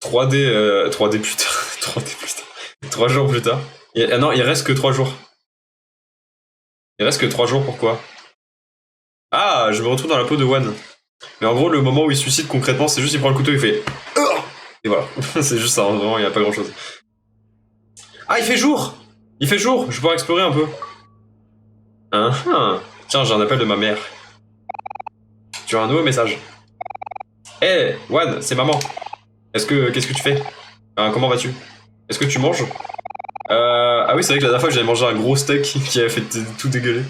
3D plus tard. 3D plus tard. 3 jours plus tard. Ah non, il reste que 3 jours. Il reste que 3 jours, pourquoi? Ah, je me retrouve dans la peau de Wan. Mais en gros, le moment où il se suicide concrètement, c'est juste il prend le couteau, il fait... Et voilà. C'est juste ça, vraiment, il n'y a pas grand chose. Ah, il fait jour! Il fait jour, je vais pouvoir explorer un peu. Tiens, j'ai un appel de ma mère. Tu as un nouveau message. Hé, Wan, c'est maman. Qu'est-ce que tu fais? Comment vas-tu? Est-ce que tu manges? Ah oui, c'est vrai que la dernière fois, j'avais mangé un gros steak qui avait fait tout dégueuler.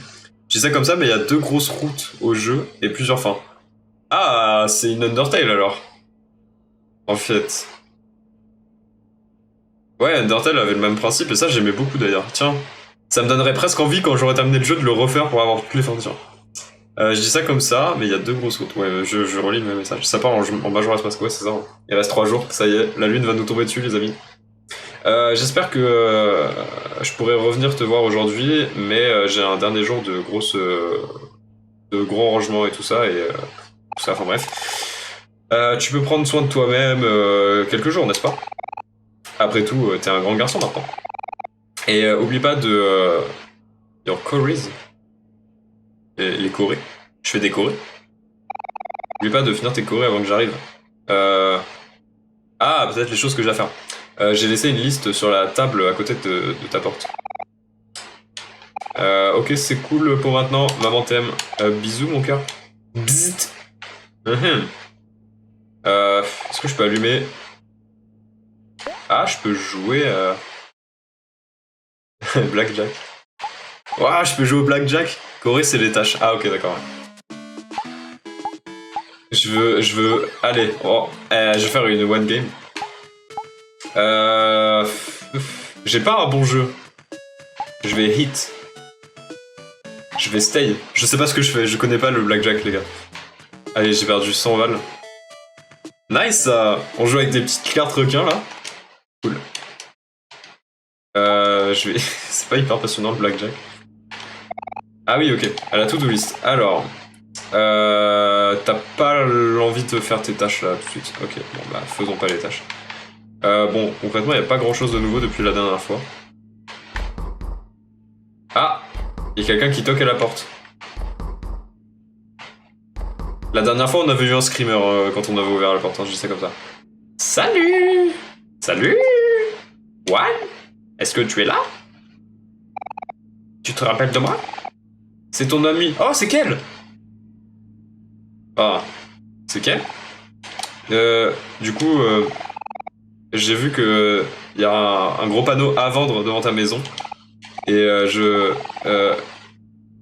Je dis ça comme ça, mais il y a 2 grosses routes au jeu et plusieurs fins. Ah, c'est une Undertale alors. En fait. Ouais, Undertale avait le même principe et ça, j'aimais beaucoup d'ailleurs. Tiens, ça me donnerait presque envie quand j'aurais terminé le jeu de le refaire pour avoir toutes les fins. Tiens. Je dis ça comme ça, mais il y a 2 grosses routes. Ouais, je relis le même message. Ça part en Majora's Mask, ouais, c'est ça. Il reste 3 jours, ça y est, la lune va nous tomber dessus, les amis. J'espère que je pourrai revenir te voir aujourd'hui, mais j'ai un dernier jour de de gros rangements et tout ça, tout ça, enfin bref. Tu peux prendre soin de toi-même quelques jours, n'est-ce pas? Après tout, t'es un grand garçon maintenant. Et oublie pas de... your chorés. Les chorés. Je fais des chorés. Oublie pas de finir tes chorés avant que j'arrive. Ah, peut-être les choses que j'ai à faire. J'ai laissé une liste sur la table à côté de ta porte. Ok, c'est cool pour maintenant. Maman t'aime. Bisous, mon cœur. Bzzzt. Est-ce que je peux allumer? Ah, je peux jouer à... Blackjack. Ouah, je peux jouer au Blackjack. Corée, c'est les tâches. Ah, ok, d'accord. Je veux... Allez, je vais faire une one game. J'ai pas un bon jeu. Je vais hit. Je vais stay. Je sais pas ce que je fais, je connais pas le blackjack, les gars. Allez, j'ai perdu 100 balles. Nice, on joue avec des petites cartes requins, là. Cool. Je vais... C'est pas hyper passionnant, le blackjack. Ah oui, ok. À la to-do list. Alors... T'as pas l'envie de faire tes tâches, là, tout de suite. Ok, bon, bah, faisons pas les tâches. Bon, concrètement, y a pas grand-chose de nouveau depuis la dernière fois. Ah! Il y a quelqu'un qui toque à la porte. La dernière fois, on avait vu un screamer quand on avait ouvert la porte, hein, je dis ça comme ça. Salut! Salut! What? Est-ce que tu es là? Tu te rappelles de moi? C'est ton ami. Oh, c'est quelle? Ah, c'est quelle? Du coup, j'ai vu que y a un gros panneau à vendre devant ta maison. Et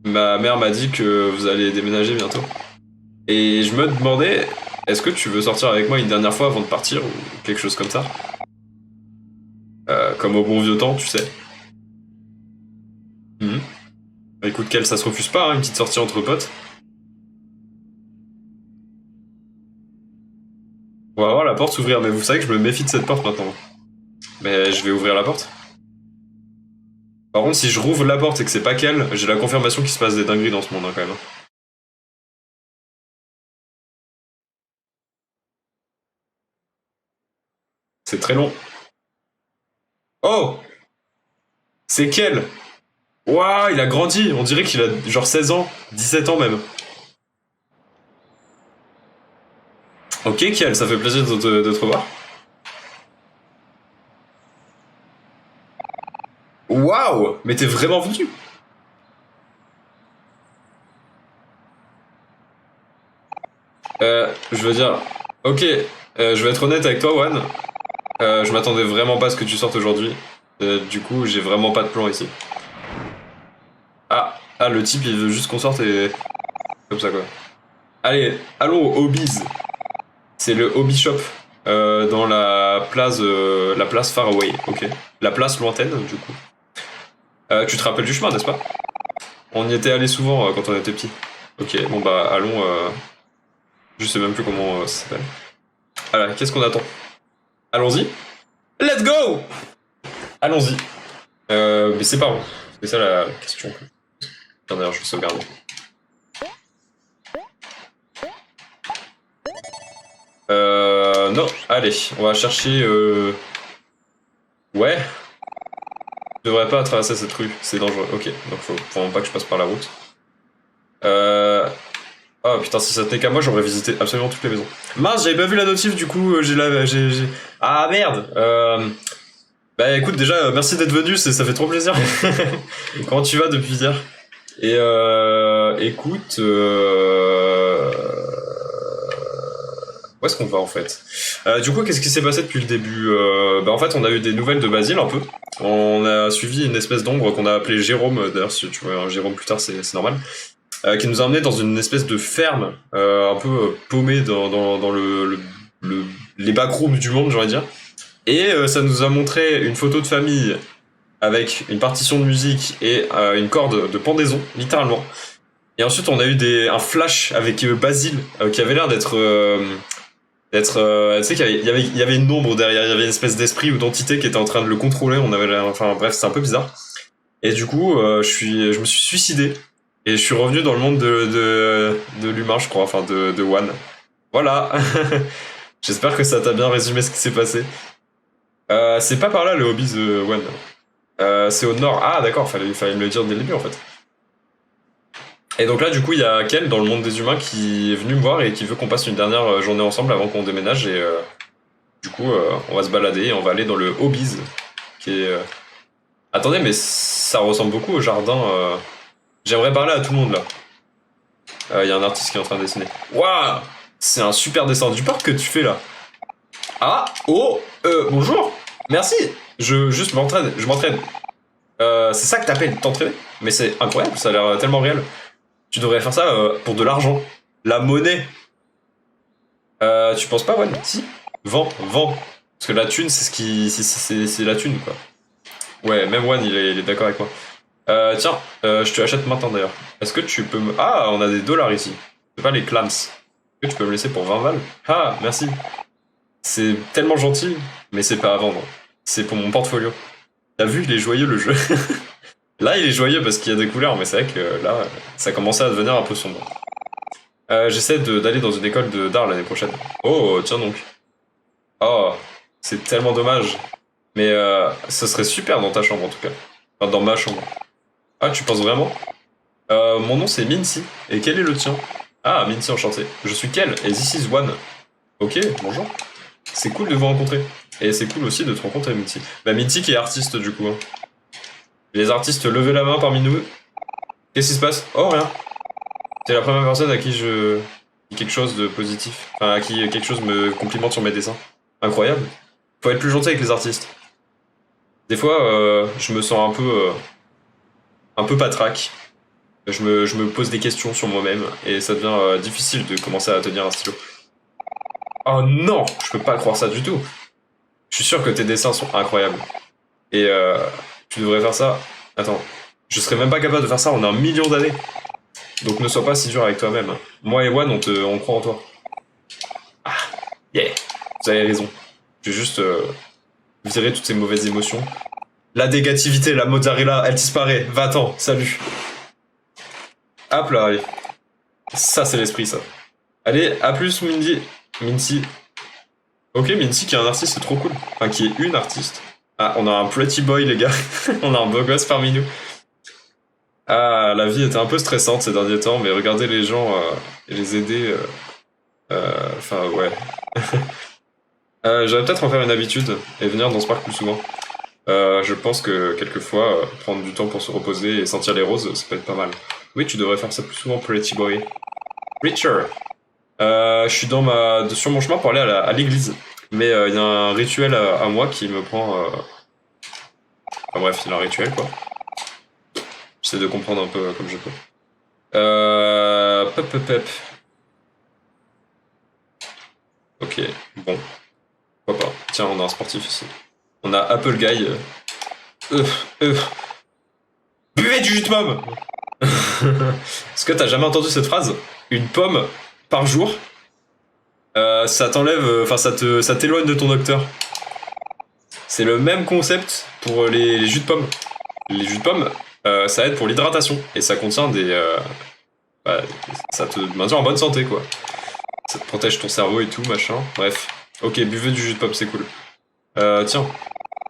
ma mère m'a dit que vous allez déménager bientôt. Et je me demandais, est-ce que tu veux sortir avec moi une dernière fois avant de partir ou quelque chose comme ça? Comme au bon vieux temps, tu sais. Bah, écoute, ça se refuse pas, hein, une petite sortie entre potes. On va voir la porte s'ouvrir, mais vous savez que je me méfie de cette porte maintenant. Mais je vais ouvrir la porte. Par contre, si je rouvre la porte et que c'est pas qu'elle, j'ai la confirmation qu'il se passe des dingueries dans ce monde, hein, quand même. C'est très long. Oh! C'est quel? Waouh, il a grandi! On dirait qu'il a genre 16 ans, 17 ans même. Ok, Kiel, ça fait plaisir de te revoir. Waouh! Mais t'es vraiment venu? Je veux dire... Ok, je vais être honnête avec toi, Juan. Je m'attendais vraiment pas à ce que tu sortes aujourd'hui. Du coup, j'ai vraiment pas de plan ici. Ah, le type, il veut juste qu'on sorte et... Comme ça, quoi. Allez, allons au Hobbies. C'est le Hobby Shop. Dans la place Far Away, ok. La place lointaine, du coup. Tu te rappelles du chemin, n'est-ce pas? On y était allé souvent quand on était petit. Ok, bon bah, allons... Je sais même plus comment ça s'appelle. Alors, qu'est-ce qu'on attend? Allons-y. Let's go! Allons-y. Mais c'est pas bon. C'est ça la question. Tiens, d'ailleurs, je vais sauvegarder. non. Allez, on va chercher... Ouais. Je devrais pas traverser cette rue, c'est dangereux. Ok, donc faut vraiment pas que je passe par la route. Oh putain, si ça tenait qu'à moi, j'aurais visité absolument toutes les maisons. Mince, j'avais pas vu la notif, du coup, j'ai... Ah merde. Bah écoute, déjà, merci d'être venu, ça fait trop plaisir. Comment tu vas depuis hier? Et écoute... Où est-ce qu'on va en fait? Du coup, qu'est-ce qui s'est passé depuis le début? Bah en fait, on a eu des nouvelles de Basile un peu. On a suivi une espèce d'ombre qu'on a appelée Jérôme. D'ailleurs, si tu vois un Jérôme plus tard, c'est normal. Qui nous a emmené dans une espèce de ferme un peu paumée dans les backrooms du monde, j'aurais dire. Et ça nous a montré une photo de famille avec une partition de musique et une corde de pendaison, littéralement. Et ensuite, on a eu un flash avec Basile qui avait l'air d'être... tu sais qu'il y avait une ombre derrière, il y avait une espèce d'esprit ou d'entité qui était en train de le contrôler, enfin bref, c'est un peu bizarre. Et du coup, je me suis suicidé, et je suis revenu dans le monde de l'humain, je crois, enfin de One. Voilà. J'espère que ça t'a bien résumé ce qui s'est passé. C'est pas par là le hobby de One. C'est au nord. Ah d'accord, fallait me le dire dès le début en fait. Et donc là, du coup, il y a Ken dans le monde des humains qui est venu me voir et qui veut qu'on passe une dernière journée ensemble avant qu'on déménage. Et du coup, on va se balader et on va aller dans le Hobbies, qui est... Attendez, mais ça ressemble beaucoup au jardin. J'aimerais parler à tout le monde là. Il y a un artiste qui est en train de dessiner. Waouh! C'est un super dessin du parc que tu fais là. Ah! Oh! Bonjour! Merci! Je m'entraîne. C'est ça que t'appelles t'entraîner? Mais c'est incroyable, ça a l'air tellement réel. Tu devrais faire ça pour de l'argent. La monnaie. Tu penses pas, One? Si. Vends. Parce que la thune, c'est ce qui... C'est la thune, quoi. Ouais, même One, il est d'accord avec moi. Tiens, je te l'achète maintenant, d'ailleurs. Est-ce que tu peux me... Ah, on a des dollars ici. C'est pas les clams. Est-ce que tu peux me laisser pour 20 balles? Ah, merci. C'est tellement gentil, mais c'est pas à vendre. C'est pour mon portfolio. T'as vu, il est joyeux, le jeu. Là, il est joyeux parce qu'il y a des couleurs, mais c'est vrai que là, ça commençait à devenir un peu sombre. J'essaie d'aller dans une école d'art l'année prochaine. Oh, tiens donc. Oh, c'est tellement dommage. Mais ce serait super dans ta chambre, en tout cas. Enfin, dans ma chambre. Ah, tu penses vraiment? Mon nom, c'est Mincy. Et quel est le tien? Ah, Mincy, enchanté. Je suis Kel, et this is One. Ok, bonjour. C'est cool de vous rencontrer. Et c'est cool aussi de te rencontrer, Mincy. Bah, Mincy qui est artiste, du coup. Hein. Les artistes, levez la main parmi nous. Qu'est-ce qui se passe? Oh, rien. T'es la première personne à qui je dis quelque chose de positif. Enfin, à qui quelque chose me complimente sur mes dessins. Incroyable. Faut être plus gentil avec les artistes. Des fois, je me sens un peu patraque. Je me pose des questions sur moi-même et ça devient difficile de commencer à tenir un stylo. Oh non, je peux pas croire ça du tout. Je suis sûr que tes dessins sont incroyables. Et tu devrais faire ça. Attends, je serais même pas capable de faire ça en 1 million d'années. Donc ne sois pas si dur avec toi-même. Moi et One, on croit en toi. Ah, yeah, vous avez raison. Je vais juste virer toutes ces mauvaises émotions. La négativité, la mozzarella, elle disparaît. Va-t'en, salut. Hop là, allez. Ça, c'est l'esprit, ça. Allez, à plus, Mincy. Ok, Mincy qui est un artiste, c'est trop cool. Enfin, qui est une artiste. Ah, on a un pretty boy, les gars. On a un beau gosse parmi nous. Ah, la vie était un peu stressante ces derniers temps, mais regardez les gens et les aider. Enfin, ouais. J'aurais peut-être en faire une habitude et venir dans ce parc plus souvent. Je pense que quelquefois, prendre du temps pour se reposer et sentir les roses, ça peut être pas mal. Oui, tu devrais faire ça plus souvent, pretty boy. Richard. Je suis sur mon chemin pour aller à l'église. Mais il y a un rituel à moi qui me prend... Enfin bref, il y a un rituel, quoi. J'essaie de comprendre un peu comme je peux. Pep. Ok, bon. Pourquoi pas. Tiens, on a un sportif ici. On a Apple Guy. Buvez du jus de pomme. Est-ce que t'as jamais entendu cette phrase? Une pomme par jour, ça t'enlève... Enfin, ça t'éloigne de ton docteur. C'est le même concept pour les jus de pomme. Les jus de pomme, ça aide pour l'hydratation. Et ça contient des... ça te maintient en bonne santé, quoi. Ça te protège ton cerveau et tout, machin. Bref. Ok, buvez du jus de pomme, c'est cool. Tiens.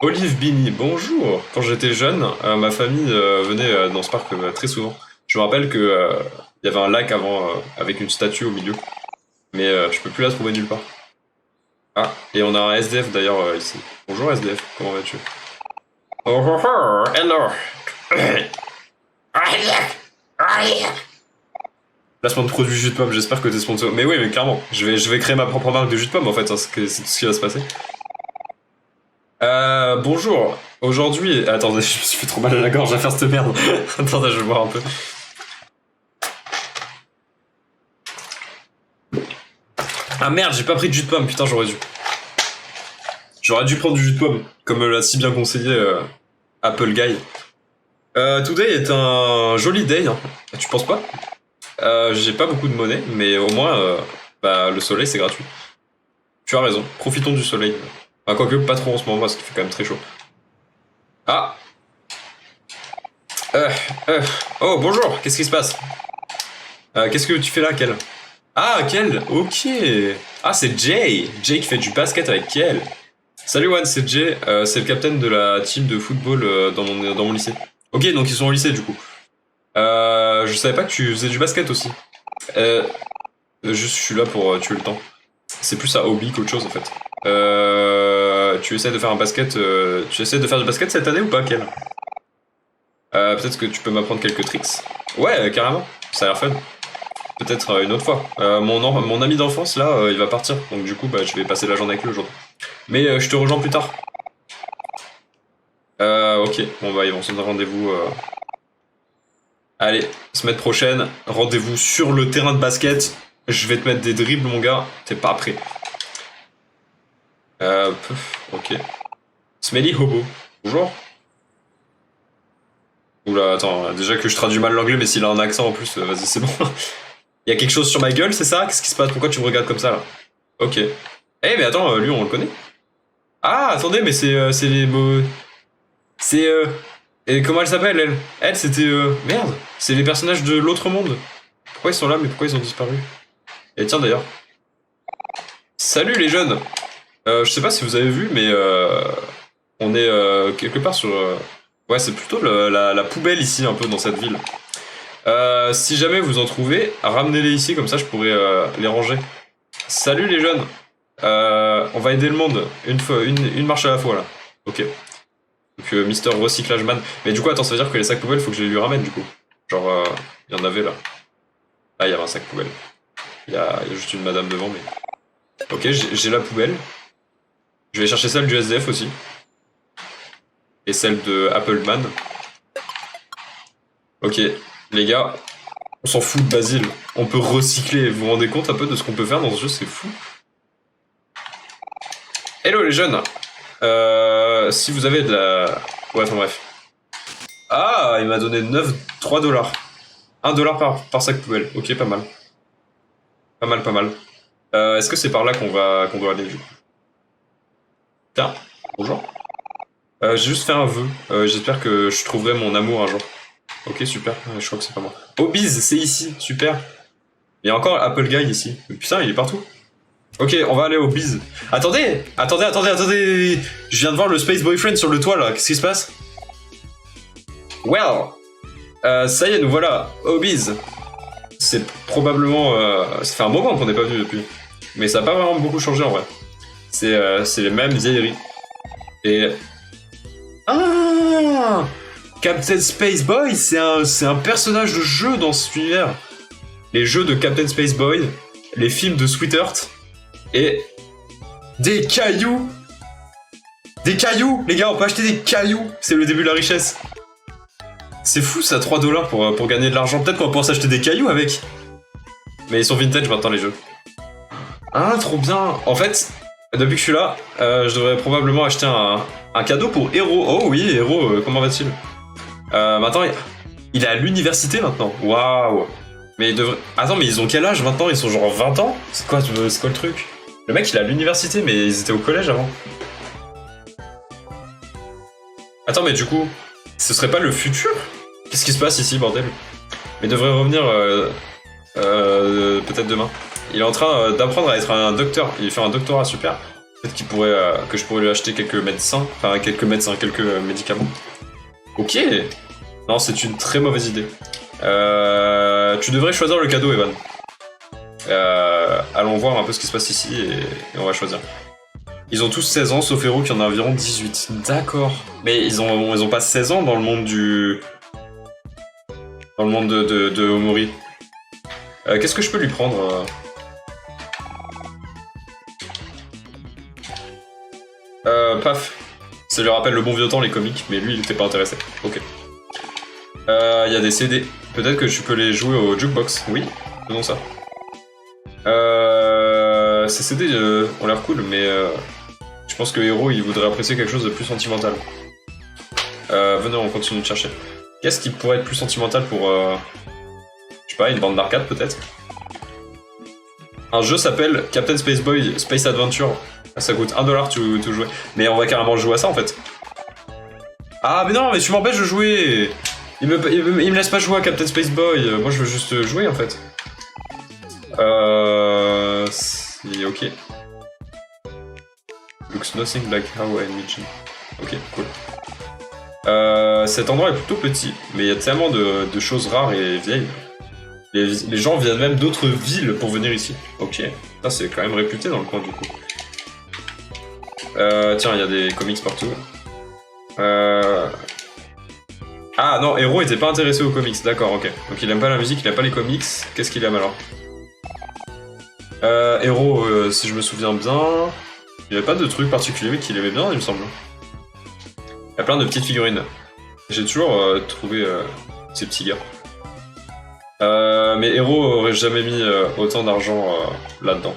Olive Bini, bonjour. Quand j'étais jeune, ma famille venait dans ce parc très souvent. Je me rappelle que il y avait un lac avant avec une statue au milieu. Mais je peux plus la trouver nulle part. Ah, et on a un SDF d'ailleurs ici. Bonjour SDF, comment vas-tu? Oh oh oh, hello. Placement de produit jus de pomme, j'espère que t'es sponsor. Mais oui, mais clairement, je vais créer ma propre marque de jus de pomme en fait, hein, c'est tout ce qui va se passer. Bonjour. Aujourd'hui, attendez, je me suis fait trop mal à la gorge à faire cette merde. Attendez, je vais boire un peu. Ah merde, j'ai pas pris de jus de pomme, putain, j'aurais dû. J'aurais dû prendre du jus de pomme, comme l'a si bien conseillé Apple Guy. Today est un joli day, hein. Tu penses pas? J'ai pas beaucoup de monnaie, mais au moins, bah, le soleil c'est gratuit. Tu as raison, profitons du soleil. Enfin, quoique pas trop en ce moment parce qu'il fait quand même très chaud. Ah. Oh bonjour, qu'est-ce qui se passe? Qu'est-ce que tu fais là, Kel? Ah, Kel, ok. Ah, c'est Jay. Jay qui fait du basket avec Kel. Salut One, c'est Jay. C'est le capitaine de la team de football dans mon lycée. Ok, donc ils sont au lycée du coup. Je savais pas que tu faisais du basket aussi. Juste, je suis là pour tuer le temps. C'est plus un hobby qu'autre chose en fait. Tu essaies de faire un basket. Tu essaies de faire du basket cette année ou pas, Kel? Peut-être que tu peux m'apprendre quelques tricks. Ouais, carrément. Ça a l'air fun. Peut-être une autre fois. Mon ami d'enfance là, il va partir. Donc du coup, bah, je vais passer la journée avec lui aujourd'hui. Mais je te rejoins plus tard. Ok. Bon bah, ils vont se donner rendez-vous. Allez, semaine prochaine, rendez-vous sur le terrain de basket. Je vais te mettre des dribbles, mon gars. T'es pas prêt. Ok. Smelly Hobo. Bonjour. Oula, attends, déjà que je traduis mal l'anglais, mais s'il a un accent en plus, vas-y, c'est bon. Il y a quelque chose sur ma gueule, c'est ça? Qu'est-ce qui se passe? Pourquoi tu me regardes comme ça, là? Ok. Eh, mais attends, lui, on le connaît? Ah, attendez, mais c'est les beaux... C'est, Et comment elle s'appelle, elle? Elle, c'était, Merde, c'est les personnages de l'autre monde. Pourquoi ils sont là, mais pourquoi ils ont disparu? Et tiens, d'ailleurs. Salut, les jeunes! Je sais pas si vous avez vu, mais on est quelque part sur... Ouais, c'est plutôt la poubelle ici, un peu, dans cette ville. Si jamais vous en trouvez, ramenez-les ici, comme ça je pourrais les ranger. Salut les jeunes! On va aider le monde, une marche à la fois, là. Ok. Donc, Mister Recyclage Man. Mais du coup, attends, ça veut dire que les sacs poubelles, faut que je les lui ramène, du coup. Genre, il y en avait, là. Ah, il y avait un sac poubelle. Il y a juste une madame devant, mais... Ok, j'ai la poubelle. Je vais chercher celle du SDF aussi. Et celle de Appleman. Ok, les gars, on s'en fout de Basile. On peut recycler. Vous vous rendez compte un peu de ce qu'on peut faire dans ce jeu? C'est fou. Hello les jeunes. Si vous avez de la... Ouais, enfin bref. Ah, il m'a donné 3 dollars. 1 dollar par sac poubelle. Ok, pas mal. Pas mal, pas mal. Est-ce que c'est par là qu'on doit aller du coup? Tiens, bonjour. J'ai juste fait un vœu. J'espère que je trouverai mon amour un jour. Ok, super. Je crois que c'est pas moi. Obiz, c'est ici. Super. Il y a encore Apple Guy ici. Putain, il est partout. Ok, on va aller au Biz. Attendez. Je viens de voir le Space Boyfriend sur le toit, là. Qu'est-ce qui se passe? Well. Ça y est, nous voilà. Au Biz. C'est probablement... Ça fait un moment qu'on n'est pas venu depuis. Mais ça n'a pas vraiment beaucoup changé, en vrai. C'est les mêmes vieilleries. Et... Ah, Captain Space Boy, c'est un personnage de jeu dans cet univers. Les jeux de Captain Space Boy, les films de Sweetheart, et des cailloux. Des cailloux, les gars, on peut acheter des cailloux. C'est le début de la richesse. C'est fou ça, 3 dollars pour gagner de l'argent. Peut-être qu'on va pouvoir s'acheter des cailloux avec. Mais ils sont vintage maintenant les jeux. Ah, trop bien. En fait, depuis que je suis là, je devrais probablement acheter un cadeau pour Hero. Oh oui, Hero, comment va-t-il? Maintenant, il est à l'université maintenant. Waouh. Mais il devrait... Attends, mais ils ont quel âge maintenant? Ils sont genre 20 ans? C'est quoi le truc? Le mec, il est à l'université, mais ils étaient au collège avant. Attends, mais du coup, ce serait pas le futur? Qu'est-ce qui se passe ici, bordel? Mais il devrait revenir peut-être demain. Il est en train d'apprendre à être un docteur. Il fait un doctorat, super. Peut-être que je pourrais lui acheter quelques médecins, quelques médicaments. Ok. Non, c'est une très mauvaise idée. Tu devrais choisir le cadeau, Evan. Allons voir un peu ce qui se passe ici et on va choisir. Ils ont tous 16 ans, sauf Hero qui en a environ 18. D'accord. Mais ils ont pas 16 ans dans le monde du... Dans le monde de Omori. Qu'est-ce que je peux lui prendre Paf. Ça lui rappelle le bon vieux temps, les comics, mais lui, il était pas intéressé. Ok. Il y a des CD. Peut-être que tu peux les jouer au jukebox. Oui, faisons ça. Ces CD ont l'air cool, mais je pense que Hero, il voudrait apprécier quelque chose de plus sentimental. Venez, on continue de chercher. Qu'est-ce qui pourrait être plus sentimental pour... je sais pas, une bande d'arcade, peut-être? Un jeu s'appelle Captain Space Boy Space Adventure. Ça coûte 1$ tout jouer. Mais on va carrément jouer à ça, en fait. Ah, mais non, mais tu m'empêches de jouer. Il me laisse pas jouer à Captain Space Boy. Moi, je veux juste jouer, en fait. C'est ok. Looks nothing like how I imagined. Ok, cool. Cet endroit est plutôt petit, mais il y a tellement de choses rares et vieilles. Les gens viennent même d'autres villes pour venir ici. Ok, ça c'est quand même réputé dans le coin du coup. Tiens, il y a des comics partout. Ah non, Hero était pas intéressé aux comics, d'accord, ok. Donc il aime pas la musique, il aime pas les comics. Qu'est-ce qu'il aime alors? Hero, si je me souviens bien, il n'y avait pas de truc particulier mais qu'il aimait bien, il me semble. Il y a plein de petites figurines. J'ai toujours trouvé ces petits gars. Mais Hero aurait jamais mis autant d'argent là-dedans.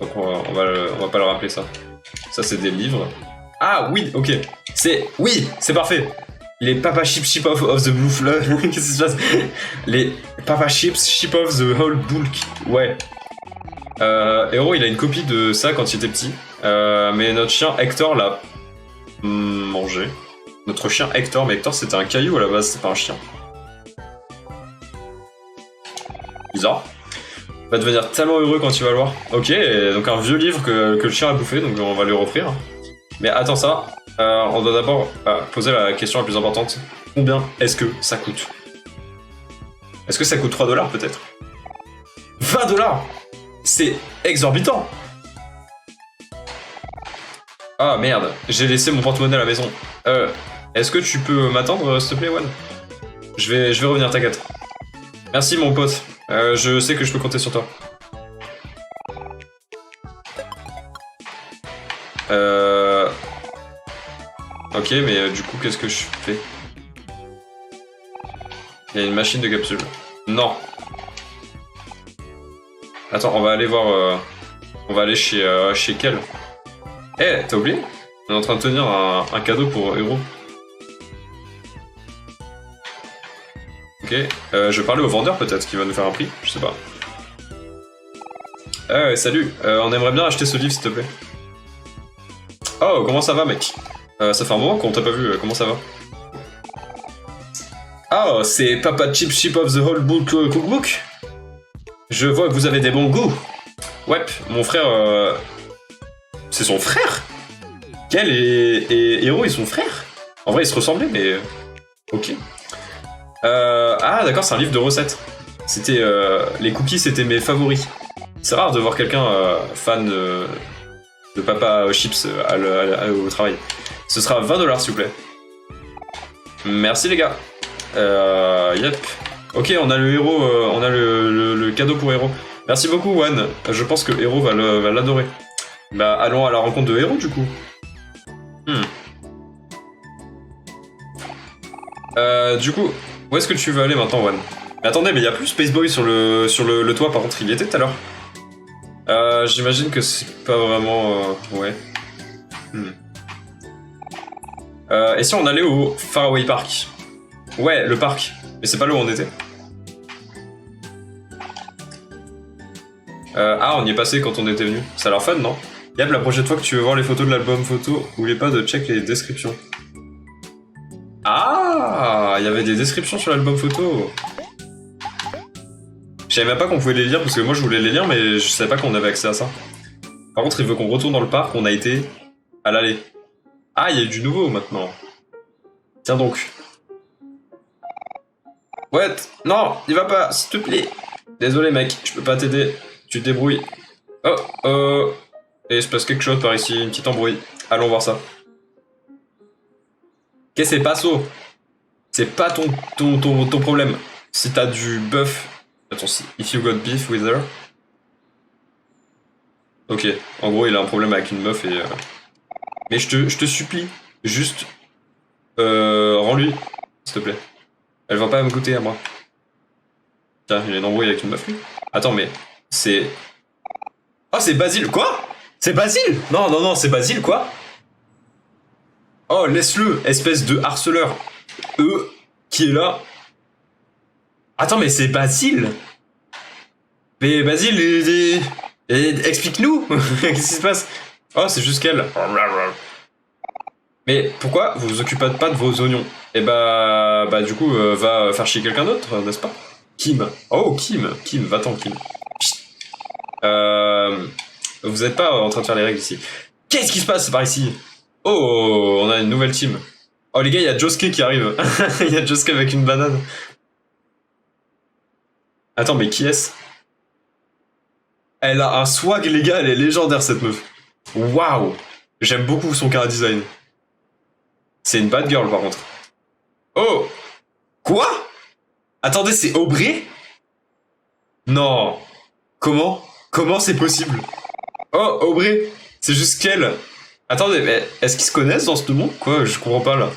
Donc on va pas le rappeler ça. Ça c'est des livres. Ah oui, ok. Oui, c'est parfait. Les Papa Chips Ship of the Blue Flood. Qu'est-ce qui se passe? Les Papa Chips Ship of the Whole Bulk. Ouais. Hero, il a une copie de ça quand il était petit. Mais notre chien Hector l'a mangé. Notre chien Hector, mais Hector c'était un caillou à la base, c'est pas un chien. Bizarre. Il va devenir tellement heureux quand il va le voir. Ok, donc un vieux livre que le chien a bouffé, donc on va lui offrir. Mais attends ça, on doit d'abord poser la question la plus importante. Combien est-ce que ça coûte? Est-ce que ça coûte 3$ peut-être? 20$. C'est exorbitant. Ah merde, j'ai laissé mon porte-monnaie à la maison. Est-ce que tu peux m'attendre s'il te plaît, One? Je vais revenir, t'inquiète. Merci mon pote, je sais que je peux compter sur toi. Ok, mais du coup, qu'est-ce que je fais? Il y a une machine de capsule. Non. Attends, on va aller voir... on va aller chez Kel. Eh, t'as oublié? On est en train de tenir un cadeau pour Hero. Ok, je vais parler au vendeur peut-être, qui va nous faire un prix, je sais pas. Salut, on aimerait bien acheter ce livre s'il te plaît. Oh, comment ça va mec? Ça fait un moment qu'on t'a pas vu, comment ça va? Oh, c'est Papa Chip Ship of the Whole Book Cookbook? Je vois que vous avez des bons goûts. Ouais, mon frère... C'est son frère? Kel et Hero, ils sont frères? En vrai, ils se ressemblaient, mais... Ok. Ah, d'accord, c'est un livre de recettes. C'était... les cookies, c'était mes favoris. C'est rare de voir quelqu'un fan de Papa Chips au travail. Ce sera 20$ s'il vous plaît. Merci les gars. Yep. Ok, on a le héros, on a le cadeau pour Hero. Merci beaucoup One. Je pense que Hero va l'adorer. Bah allons à la rencontre de Hero du coup. Du coup, où est-ce que tu veux aller maintenant One? Mais attendez, mais il y a plus Space Boy sur le toit par contre, il y était tout à l'heure. J'imagine que c'est pas vraiment... ouais. Et si on allait au Faraway Park? Ouais, le parc. Mais c'est pas là où on était. Ah, on y est passé quand on était venu. Ça a l'air fun, non? Yep, la prochaine fois que tu veux voir les photos de l'album photo, n'oublie pas de check les descriptions. Ah, il y avait des descriptions sur l'album photo. Je savais même pas qu'on pouvait les lire, parce que moi je voulais les lire, mais je savais pas qu'on avait accès à ça. Par contre, il veut qu'on retourne dans le parc, on a été à l'aller. Ah, il y a eu du nouveau maintenant. Tiens donc. Ouais, non, il va pas, s'il te plaît. Désolé mec, je peux pas t'aider. Tu te débrouilles. Oh. Et il se passe quelque chose par ici, une petite embrouille. Allons voir ça. Qu'est-ce que c'est pas ça? C'est pas ton problème. Si t'as du buff... Attends, if you got beef with her... Ok, en gros il a un problème avec une meuf et... Mais je te supplie, juste... rends-lui, s'il te plaît. Elle va pas me goûter à moi. Tiens, il a une embrouille avec une meuf lui. Attends mais... C'est... Oh c'est Basile, quoi? C'est Basile? Non, c'est Basile quoi? Oh laisse-le, espèce de harceleur. Qui est là? Attends mais c'est Basile? Mais Basile, explique-nous. Qu'est-ce qui se passe? Oh c'est juste qu'elle. Mais pourquoi vous vous occupez pas de vos oignons? Et bah du coup va faire chier quelqu'un d'autre, n'est-ce pas? Kim. Oh Kim, va-t'en Kim. Vous êtes pas en train de faire les règles ici. Qu'est-ce qui se passe par ici? Oh, on a une nouvelle team. Oh les gars, il y a Josuke qui arrive. Il y a Josuke avec une banane. Attends, mais qui est-ce? Elle a un swag les gars, elle est légendaire cette meuf. Waouh. J'aime beaucoup son cara design. C'est une bad girl par contre. Oh. Quoi? Attendez, c'est Aubrey? Non. Comment c'est possible? Oh, Aubrey. C'est juste qu'elle. Attendez, mais est-ce qu'ils se connaissent dans ce monde? Quoi? Je comprends pas là.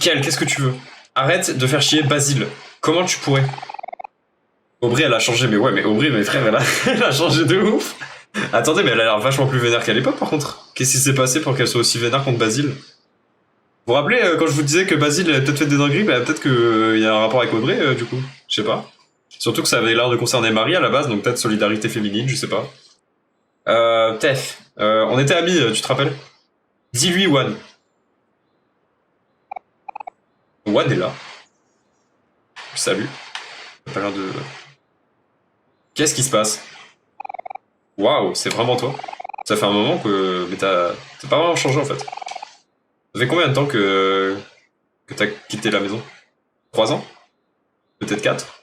Quel, qu'est-ce que tu veux? Arrête de faire chier Basile. Comment tu pourrais? Aubrey, elle a changé, mais ouais, mais Aubrey, mes frères, elle a changé de ouf. Attendez, mais elle a l'air vachement plus vénère qu'à l'époque, par contre. Qu'est-ce qui s'est passé pour qu'elle soit aussi vénère contre Basile? Vous vous rappelez, quand je vous disais que Basile avait peut-être fait des dingueries, bah peut-être qu'il y a un rapport avec Aubrey, du coup. Je sais pas. Surtout que ça avait l'air de concerner Marie à la base, donc peut-être solidarité féminine, je sais pas. Tef, on était amis, tu te rappelles? Dis-lui, One. One est là. Salut. T'as pas l'air de... Qu'est-ce qui se passe? Waouh, c'est vraiment toi? Ça fait un moment que... Mais t'as pas vraiment changé en fait. Ça fait combien de temps que t'as quitté la maison? 3 ans? Peut-être 4?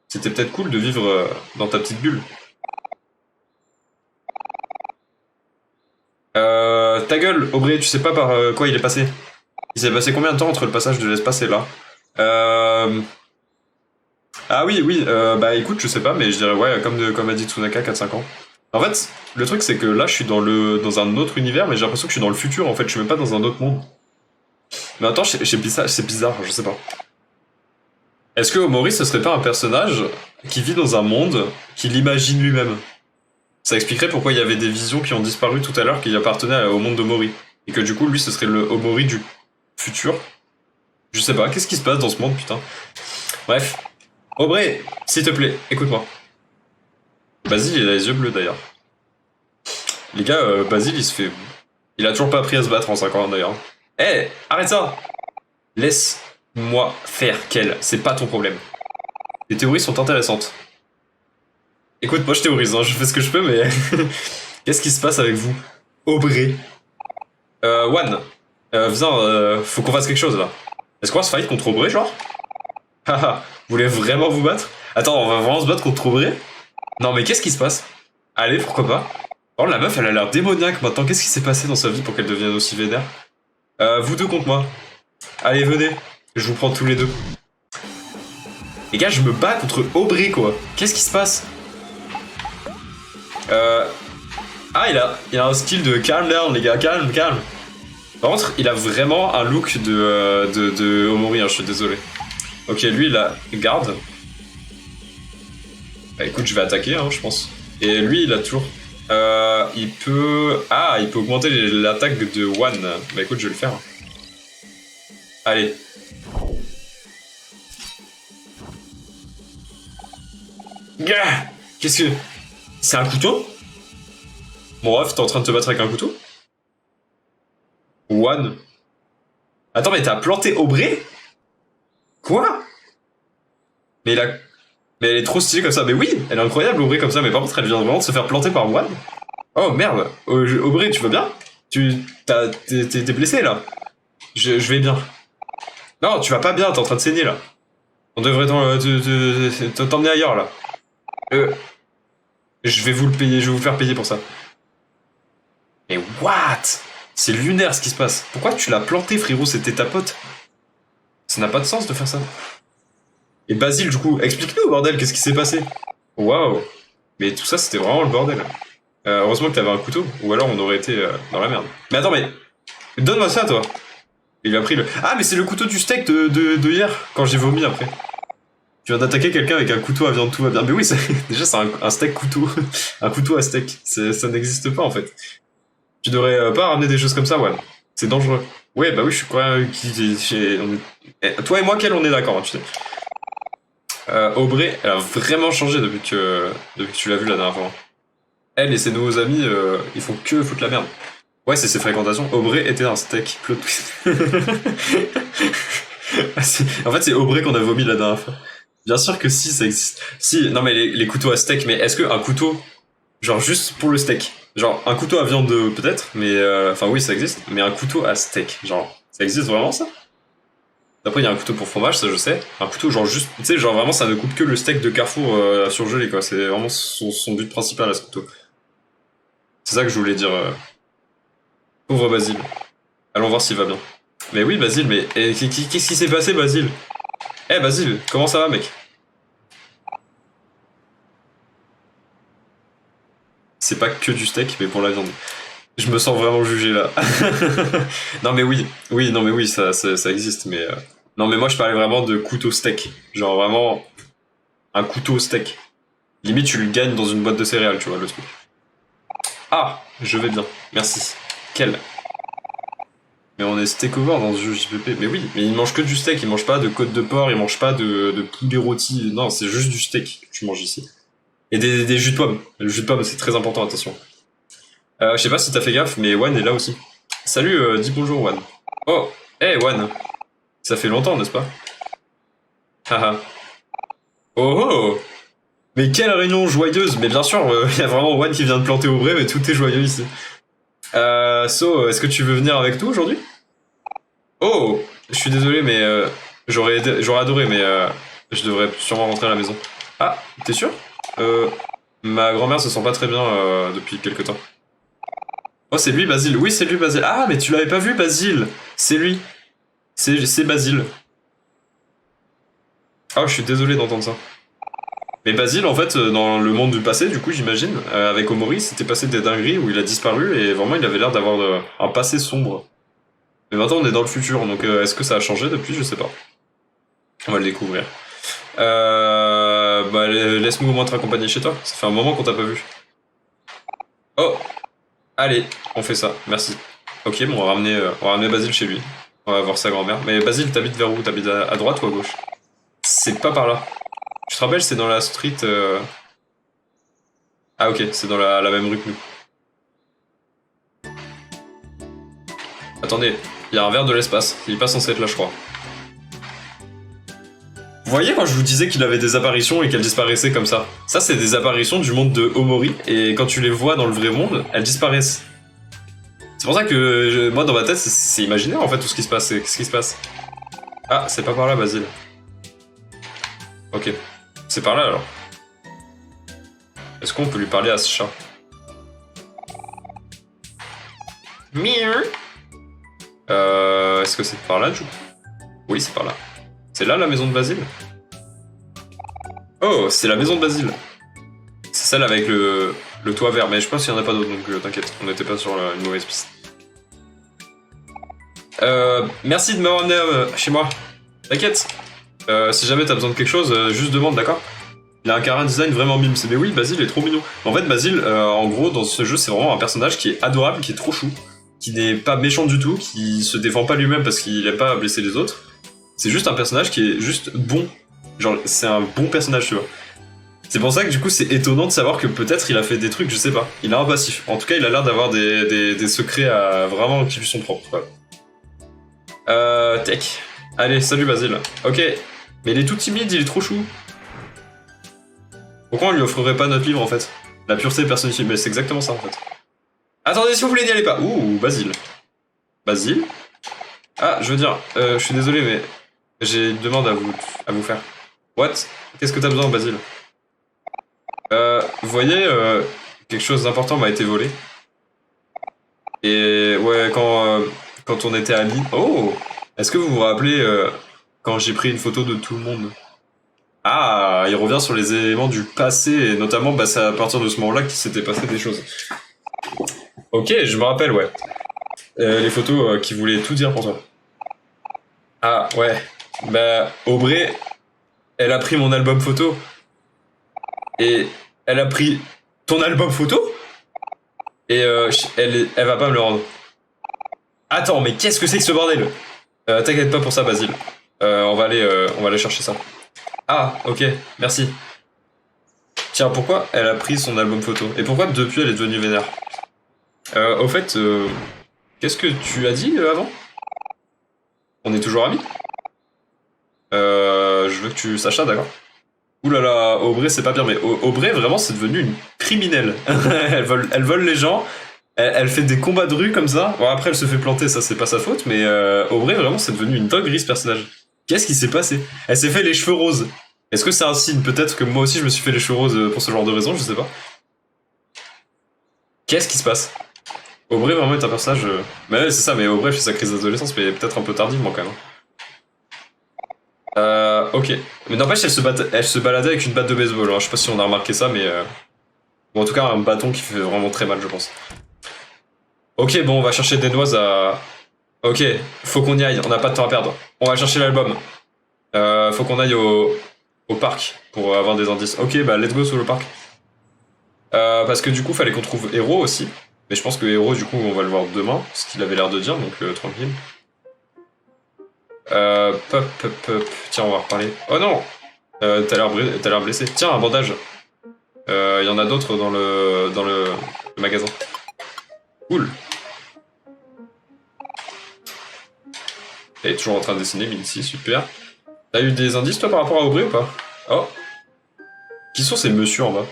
C'était peut-être cool de vivre dans ta petite bulle. Ta gueule, Aubrey, tu sais pas par quoi il est passé? Il s'est passé combien de temps entre le passage de l'espace et là? Ah oui, bah écoute, je sais pas, mais je dirais ouais, comme a dit Tsunaka, 4-5 ans. En fait, le truc c'est que là je suis dans un autre univers, mais j'ai l'impression que je suis dans le futur en fait, je suis même pas dans un autre monde. Mais attends, c'est bizarre, je sais pas. Est-ce que Omori ce serait pas un personnage qui vit dans un monde qu'il imagine lui-même? Ça expliquerait pourquoi il y avait des visions qui ont disparu tout à l'heure qui appartenaient au monde d'Omori. Et que du coup, lui, ce serait le Omori du futur. Je sais pas, qu'est-ce qui se passe dans ce monde, putain? Bref. Aubrey, s'il te plaît, écoute-moi. Basile, il a les yeux bleus d'ailleurs. Les gars, Basile, il se fait... Il a toujours pas appris à se battre en 5 ans d'ailleurs. Eh, arrête ça! Laisse-moi faire, Kel, c'est pas ton problème. Les théories sont intéressantes. Écoute, moi je théorise, hein, je fais ce que je peux, mais... Qu'est-ce qui se passe avec vous? Aubrey. One. Viens, faut qu'on fasse quelque chose là. Est-ce qu'on va se fight contre Aubrey, genre? Haha, vous voulez vraiment vous battre? Attends, on va vraiment se battre contre Aubrey? Non mais qu'est-ce qui se passe? Allez, pourquoi pas? Oh, la meuf, elle a l'air démoniaque maintenant. Qu'est-ce qui s'est passé dans sa vie pour qu'elle devienne aussi vénère? Vous deux contre moi. Allez, venez. Je vous prends tous les deux. Les gars, je me bats contre Aubrey, quoi. Qu'est-ce qui se passe? Ah, il a un style de calm down, les gars. Calme. Par contre, il a vraiment un look de Omori, hein, je suis désolé. Ok, lui, il a garde. Bah écoute, je vais attaquer, hein, je pense. Et lui, il a toujours... il peut... Ah, il peut augmenter l'attaque de One. Bah écoute, je vais le faire. Allez. Gah! Qu'est-ce que... C'est un couteau? Bon, bref, t'es en train de te battre avec un couteau? One. Attends, mais t'as planté Aubrey? Quoi? Mais il a... Mais elle est trop stylée comme ça. Mais oui, elle est incroyable, Aubrey, comme ça. Mais par contre, elle vient vraiment de se faire planter par One. Oh merde. Aubrey, tu vas bien? T'es blessé là? Je vais bien. Non, tu vas pas bien, t'es en train de saigner là. On devrait t'emmener ailleurs là. Je vais vous le payer, je vais vous faire payer pour ça. Mais what? C'est lunaire ce qui se passe. Pourquoi tu l'as planté, frérot? C'était ta pote. Ça n'a pas de sens de faire ça. Et Basile, du coup, explique-nous, bordel, qu'est-ce qui s'est passé? Waouh. Mais tout ça, c'était vraiment le bordel. Heureusement que t'avais un couteau, ou alors on aurait été dans la merde. Mais attends, mais... Donne-moi ça, toi. Il a pris le... Ah, mais c'est le couteau du steak de hier, quand j'ai vomi après. Tu viens d'attaquer quelqu'un avec un couteau à viande, tout va bien. Mais oui, déjà, c'est un steak couteau. Un couteau à steak. Ça n'existe pas, en fait. Tu devrais pas ramener des choses comme ça, ouais. C'est dangereux. Ouais, bah oui, je suis quoi toi et moi, quel on est d'accord, hein, tu sais. Aubrey, elle a vraiment changé depuis que tu l'as vu la dernière fois. Elle et ses nouveaux amis, ils font que foutre la merde. Ouais, c'est ses fréquentations. Aubrey était un steak. Plot twist. En fait, c'est Aubrey qu'on a vomi la dernière fois. Bien sûr que si, ça existe. Si, non mais les couteaux à steak, mais est-ce qu'un couteau, genre juste pour le steak, genre un couteau à viande peut-être, mais enfin oui, ça existe, mais un couteau à steak, genre, ça existe vraiment ça? Après, il y a un couteau pour fromage, ça je sais. Un couteau, genre juste, tu sais, genre vraiment, ça ne coupe que le steak de Carrefour surgelé, quoi. C'est vraiment son but principal à ce couteau. C'est ça que je voulais dire. Pauvre Basile. Allons voir s'il va bien. Mais oui, Basile, mais qu'est-ce qui s'est passé, Basile? Eh, Basile, comment ça va, mec? C'est pas que du steak, mais pour la viande. Je me sens vraiment jugé là. Non mais oui, non mais oui, ça existe, mais non mais moi je parlais vraiment de couteau steak, genre vraiment un couteau steak. Limite tu le gagnes dans une boîte de céréales, tu vois le truc. Ah, je vais bien, merci. Quel? Mais on est steak over dans ce jeu JPP. Mais oui, mais il mange que du steak, il mange pas de côte de porc, il mange pas de poulet rôti. Non, c'est juste du steak que tu manges ici. Et des jus de pomme. Le jus de pomme, c'est très important, attention. Je sais pas si t'as fait gaffe, mais Wan est là aussi. Salut, dis bonjour Wan. Oh, hey Wan. Ça fait longtemps, n'est-ce pas? Haha. Oh oh. Mais quelle réunion joyeuse. Mais bien sûr, il y a vraiment Wan qui vient de planter Aubrey, mais tout est joyeux ici. So, est-ce que tu veux venir avec nous aujourd'hui? Oh, je suis désolé, mais j'aurais adoré, mais je devrais sûrement rentrer à la maison. Ah, t'es sûr? Ma grand-mère se sent pas très bien depuis quelque temps. Oh, c'est lui, Basile. Oui, c'est lui, Basile. Ah, mais tu l'avais pas vu, Basile. C'est lui. C'est Basile. Ah, je suis désolé d'entendre ça. Mais Basile, en fait, dans le monde du passé, du coup, j'imagine, avec Omori, c'était passé des dingueries où il a disparu et vraiment, il avait l'air d'avoir un passé sombre. Mais maintenant, on est dans le futur, donc est-ce que ça a changé depuis? Je sais pas. On va le découvrir. Bah, laisse-nous au moins te raccompagner chez toi. Ça fait un moment qu'on t'a pas vu. Oh! Allez, on fait ça, merci. Ok, bon, on va ramener Basile chez lui. On va voir sa grand-mère. Mais Basile, t'habites vers où? T'habites à droite ou à gauche? C'est pas par là. Je te rappelle, c'est dans la street... Ah ok, c'est dans la même rue que nous. Attendez, il y a un verre de l'espace. Il est pas censé être là, je crois. Vous voyez quand je vous disais qu'il avait des apparitions et qu'elles disparaissaient comme ça? Ça, c'est des apparitions du monde de Omori, et quand tu les vois dans le vrai monde, elles disparaissent. C'est pour ça que, moi, dans ma tête, c'est imaginaire, en fait, tout ce qui se passe. Qu'est-ce qui se passe? Ah, c'est pas par là, Basile. Ok. C'est par là, alors. Est-ce qu'on peut lui parler à ce chat? Miaou. Est-ce que c'est par là, du coup? Oui, c'est par là. C'est là, la maison de Basile? Oh, c'est la maison de Basile. C'est celle avec le toit vert, mais je pense qu'il n'y en a pas d'autres, donc t'inquiète, on n'était pas sur une mauvaise piste. Merci de me ramener chez moi. T'inquiète. Si jamais t'as besoin de quelque chose, juste demande, d'accord? Il a un carré design vraiment mime. Mais oui, Basile est trop mignon. En fait, Basile, en gros, dans ce jeu, c'est vraiment un personnage qui est adorable, qui est trop chou, qui n'est pas méchant du tout, qui se défend pas lui-même parce qu'il aime pas blesser les autres. C'est juste un personnage qui est juste bon. Genre, c'est un bon personnage, tu vois. C'est pour ça que du coup, c'est étonnant de savoir que peut-être il a fait des trucs, je sais pas. Il a un passif. En tout cas, il a l'air d'avoir des secrets vraiment qui lui sont propres. Tech. Allez, salut Basile. Ok. Mais il est tout timide, il est trop chou. Pourquoi on lui offrirait pas notre livre en fait? La pureté personnifiée, mais c'est exactement ça en fait. Attendez, s'il vous plaît, n'y allez pas. Ouh, Basile. Basile? Ah, je veux dire, je suis désolé, mais j'ai une demande à vous faire. What? Qu'est-ce que t'as besoin, Basile? Vous voyez, quelque chose d'important m'a été volé. Et ouais, quand on était amis... Oh! Est-ce que vous vous rappelez quand j'ai pris une photo de tout le monde? Ah, il revient sur les éléments du passé, et notamment, bah, c'est à partir de ce moment-là qu'il s'était passé des choses. Ok, je me rappelle, ouais. Les photos qui voulaient tout dire pour toi. Ah, ouais. Bah, Aubrey, elle a pris mon album photo. Et elle a pris ton album photo? Et elle va pas me le rendre. Attends, mais qu'est-ce que c'est que ce bordel? T'inquiète pas pour ça, Basile. On va aller chercher ça. Ah, ok, merci. Tiens, pourquoi elle a pris son album photo? Et pourquoi depuis elle est devenue vénère? Au fait, qu'est-ce que tu as dit avant? On est toujours amis? Je veux que tu saches ça, d'accord? Ouh là là, Aubrey c'est pas pire, mais Aubrey vraiment c'est devenu une criminelle. Elle vole les gens, elle fait des combats de rue comme ça. Bon après elle se fait planter, ça c'est pas sa faute, mais Aubrey vraiment c'est devenu une dinguerie ce personnage. Qu'est-ce qui s'est passé? Elle s'est fait les cheveux roses. Est-ce que c'est un signe? Peut-être que moi aussi je me suis fait les cheveux roses pour ce genre de raison, je sais pas. Qu'est-ce qui se passe? Aubrey vraiment est un personnage... Mais ouais, c'est ça, mais Aubrey fait sa crise d'adolescence, mais peut-être un peu tardivement quand même. Ok. Mais n'empêche, elle se baladait avec une batte de baseball. Alors, je sais pas si on a remarqué ça, mais... Ou en tout cas, un bâton qui fait vraiment très mal, je pense. Ok, bon, on va chercher des noises à... Ok, faut qu'on y aille, on n'a pas de temps à perdre. On va chercher l'album. Faut qu'on aille au parc pour avoir des indices. Ok, bah let's go sur le parc. Parce que du coup, fallait qu'on trouve Hero aussi. Mais je pense que Hero, du coup, on va le voir demain, ce qu'il avait l'air de dire, donc tranquille. Pop. Tiens, on va reparler. Oh non! T'as l'air blessé. Tiens, un bandage. Il y en a d'autres dans le magasin. Cool. Elle est toujours en train de dessiner, Mincy, super. T'as eu des indices, toi, par rapport à Aubrey ou pas? Oh. Qui sont ces messieurs en bas?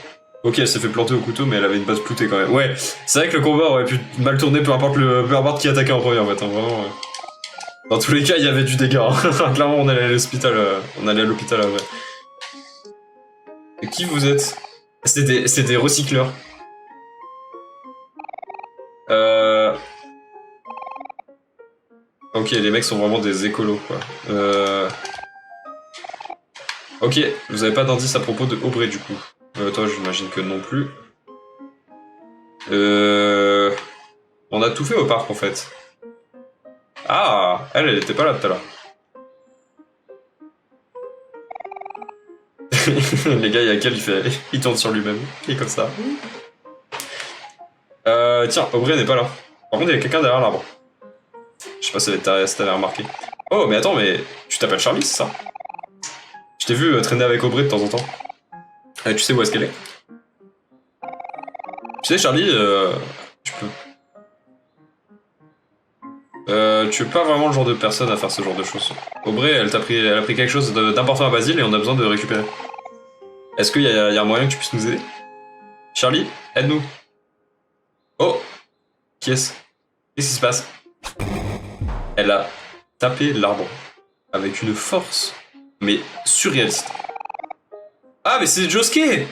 Ok, elle s'est fait planter au couteau, mais elle avait une base ploutée quand même. Ouais, c'est vrai que le combat aurait pu mal tourner, peu importe qui attaquait en premier, en fait, hein, vraiment. Dans tous les cas, il y avait du dégât. Hein. Clairement, on allait à l'hôpital. Après. Et qui vous êtes? C'est des recycleurs. Ok, les mecs sont vraiment des écolos, quoi. Ok, vous avez pas d'indice à propos de Aubrey, du coup. Toi, j'imagine que non plus. On a tout fait au parc, en fait. Ah, elle était pas là tout à l'heure. Les gars, il y a quel il tourne sur lui-même. Il est comme ça. Tiens, Aubrey n'est pas là. Par contre, il y a quelqu'un derrière l'arbre. Je sais pas si t'avais remarqué. Oh, mais attends, mais tu t'appelles Charlie, c'est ça? Je t'ai vu traîner avec Aubrey de temps en temps. Tu sais où est-ce qu'elle est? Tu sais, Charlie, tu es pas vraiment le genre de personne à faire ce genre de choses. Aubrey, elle a pris quelque chose d'important à Basile et on a besoin de récupérer. Est-ce qu'il y a un moyen que tu puisses nous aider? Charlie, aide-nous. Oh! Qui est-ce? Qu'est-ce qui se passe? Elle a tapé l'arbre avec une force, mais surréaliste. Ah, mais c'est Josuke!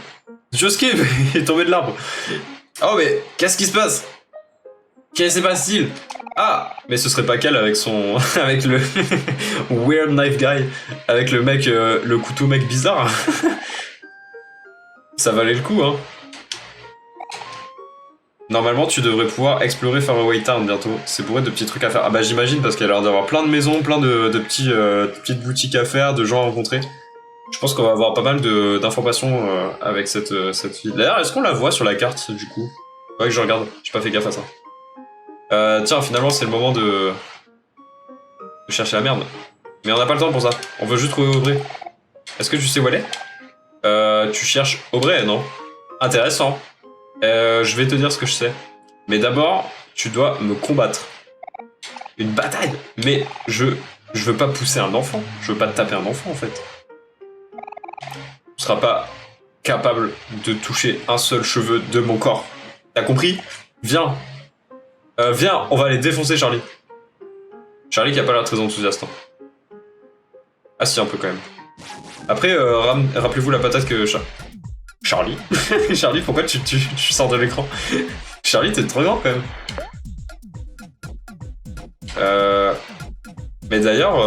Josuke est tombé de l'arbre. Oh, mais qu'est-ce qui se passe? Qu'est-ce qui se passe-t-il? Ah, mais ce serait pas Cal avec son... avec le... Weird Knife Guy. Avec le mec... le couteau mec bizarre. Ça valait le coup, hein. Normalement, tu devrais pouvoir explorer Faraway Town bientôt. C'est bourré de petits trucs à faire. Ah bah j'imagine, parce qu'elle a l'air d'avoir plein de maisons, plein de petites boutiques à faire, de gens à rencontrer. Je pense qu'on va avoir pas mal d'informations avec cette ville. D'ailleurs, est-ce qu'on la voit sur la carte, du coup? Ouais, que je regarde. J'ai pas fait gaffe à ça. Tiens, finalement, c'est le moment de chercher la merde. Mais on n'a pas le temps pour ça. On veut juste trouver Aubrey. Est-ce que tu sais où elle est? Tu cherches Aubrey, non? Intéressant. Je vais te dire ce que je sais. Mais d'abord, tu dois me combattre. Une bataille? Mais je veux pas pousser un enfant. Je veux pas te taper un enfant, en fait. Tu seras pas capable de toucher un seul cheveu de mon corps. T'as compris? Viens. Viens, on va aller défoncer Charlie. Charlie qui a pas l'air très enthousiaste. Hein. Ah si, un peu quand même. Après, rappelez-vous la patate que... Charlie Charlie, pourquoi tu sors de l'écran? Charlie, t'es trop grand quand même. Mais d'ailleurs,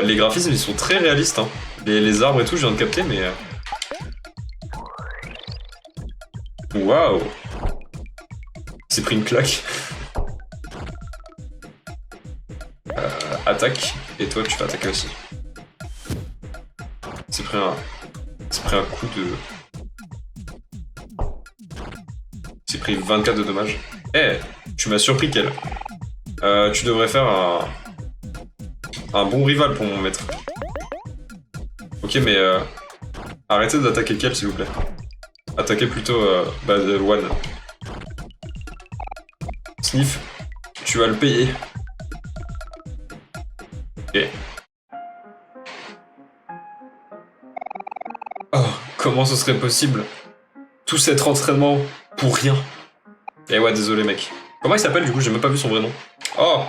les graphismes, ils sont très réalistes. Hein. Les arbres et tout, je viens de capter, mais... Waouh! C'est pris une claque. Attaque. Et toi, tu vas attaquer aussi. C'est pris un coup de... C'est pris 24 de dommages. Eh, tu m'as surpris, Kel. Tu devrais faire un bon rival pour mon maître. Ok, mais arrêtez d'attaquer Kel, s'il vous plaît. Attaquez plutôt One. Sniff, tu vas le payer. Ok. Oh, comment ce serait possible? Tout cet entraînement pour rien. Eh ouais, désolé mec. Comment il s'appelle du coup? J'ai même pas vu son vrai nom. Oh,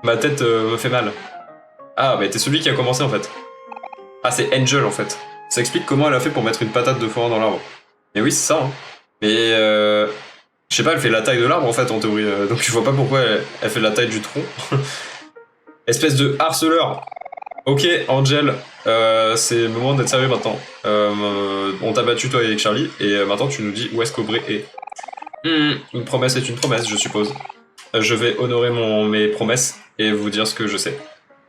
ma tête me fait mal. Ah, bah t'es celui qui a commencé en fait. Ah, c'est Angel en fait. Ça explique comment elle a fait pour mettre une patate de forain dans l'arbre. Mais oui, c'est ça. Hein. Mais je sais pas, elle fait la taille de l'arbre en fait en théorie. Donc je vois pas pourquoi elle fait la taille du tronc. Espèce de harceleur. Ok, Angel, c'est le moment d'être sérieux maintenant. On t'a battu toi avec Charlie, et maintenant tu nous dis où est-ce qu'Aubrey est. Une promesse est une promesse, je suppose. Je vais honorer mes promesses et vous dire ce que je sais.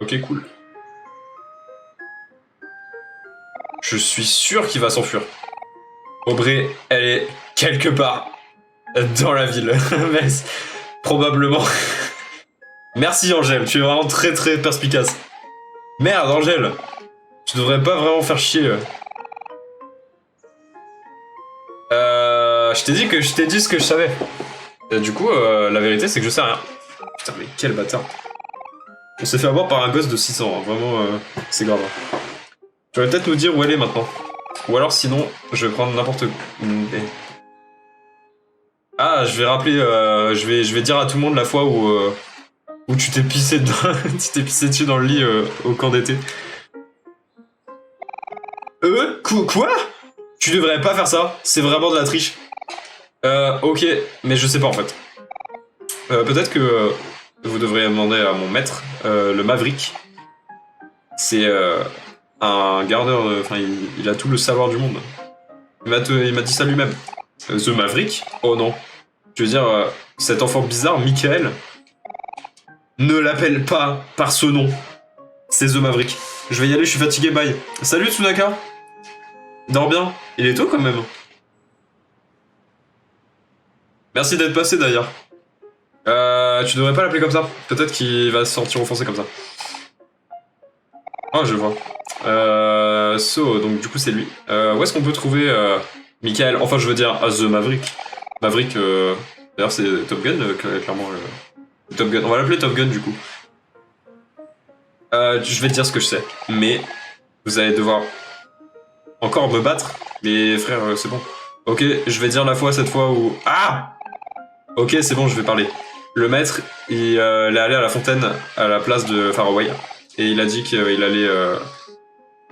Ok, cool. Je suis sûr qu'il va s'enfuir. Aubrey, elle est quelque part dans la ville. Mais probablement. Merci Angèle, tu es vraiment très très perspicace. Merde Angèle, tu devrais pas vraiment faire chier. Je t'ai dit que je t'ai dit ce que je savais. Du coup, la vérité c'est que je sais rien. Putain mais quel bâtard. On s'est fait avoir par un gosse de 6 ans, hein. Vraiment, c'est grave. Tu vas peut-être nous dire où elle est maintenant. Ou alors sinon, je vais prendre n'importe quoi. Ah, je vais rappeler, je vais dire à tout le monde la fois où tu t'es pissé dedans, tu t'es pissé dessus dans le lit au camp d'été. Quoi? Tu devrais pas faire ça, c'est vraiment de la triche. Ok, mais je sais pas en fait. Peut-être que vous devriez demander à mon maître, le Maverick. C'est un gardeur, enfin il a tout le savoir du monde. Il m'a dit ça lui-même. The Maverick? Oh non. Je veux dire, cet enfant bizarre, Michael, ne l'appelle pas par ce nom. C'est The Maverick. Je vais y aller, je suis fatigué, bye. Salut Tsunaka. Dors bien. Il est tôt quand même. Merci d'être passé d'ailleurs. Tu devrais pas l'appeler comme ça. Peut-être qu'il va se sentir offensé comme ça. Oh, je vois. Donc du coup c'est lui. Où est-ce qu'on peut trouver Michael? Enfin je veux dire The Maverick. Maverick, d'ailleurs c'est Top Gun, clairement. Top Gun. On va l'appeler Top Gun du coup. Je vais te dire ce que je sais. Mais vous allez devoir encore me battre. Mais frère, c'est bon. Ok, je vais dire la fois cette fois où... Ah! Ok, c'est bon, je vais parler. Le maître, il est allé à la fontaine à la place de Faraway. Et il a dit qu'il allait...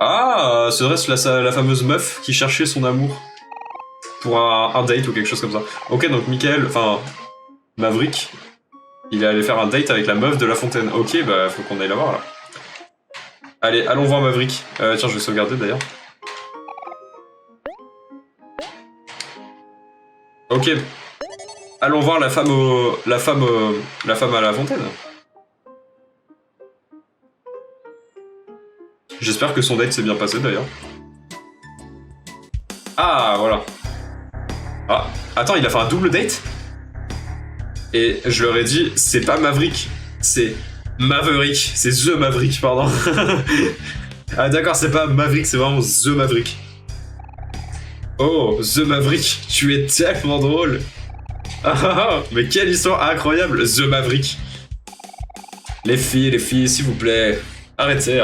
Ah, serait-ce la fameuse meuf qui cherchait son amour pour un date ou quelque chose comme ça. Ok, donc Michael, enfin Maverick, il est allé faire un date avec la meuf de la fontaine. Ok, bah faut qu'on aille la voir là. Allez, allons voir Maverick. Tiens, je vais sauvegarder d'ailleurs. Ok, allons voir la femme à la fontaine. J'espère que son date s'est bien passé d'ailleurs. Ah, voilà. Ah, attends, il a fait un double date? Et je leur ai dit, c'est pas Maverick, c'est Maverick. C'est The Maverick, pardon. Ah d'accord, c'est pas Maverick, c'est vraiment The Maverick. Oh, The Maverick, tu es tellement drôle. Ah, mais quelle histoire incroyable, The Maverick. Les filles, s'il vous plaît. Arrêtez.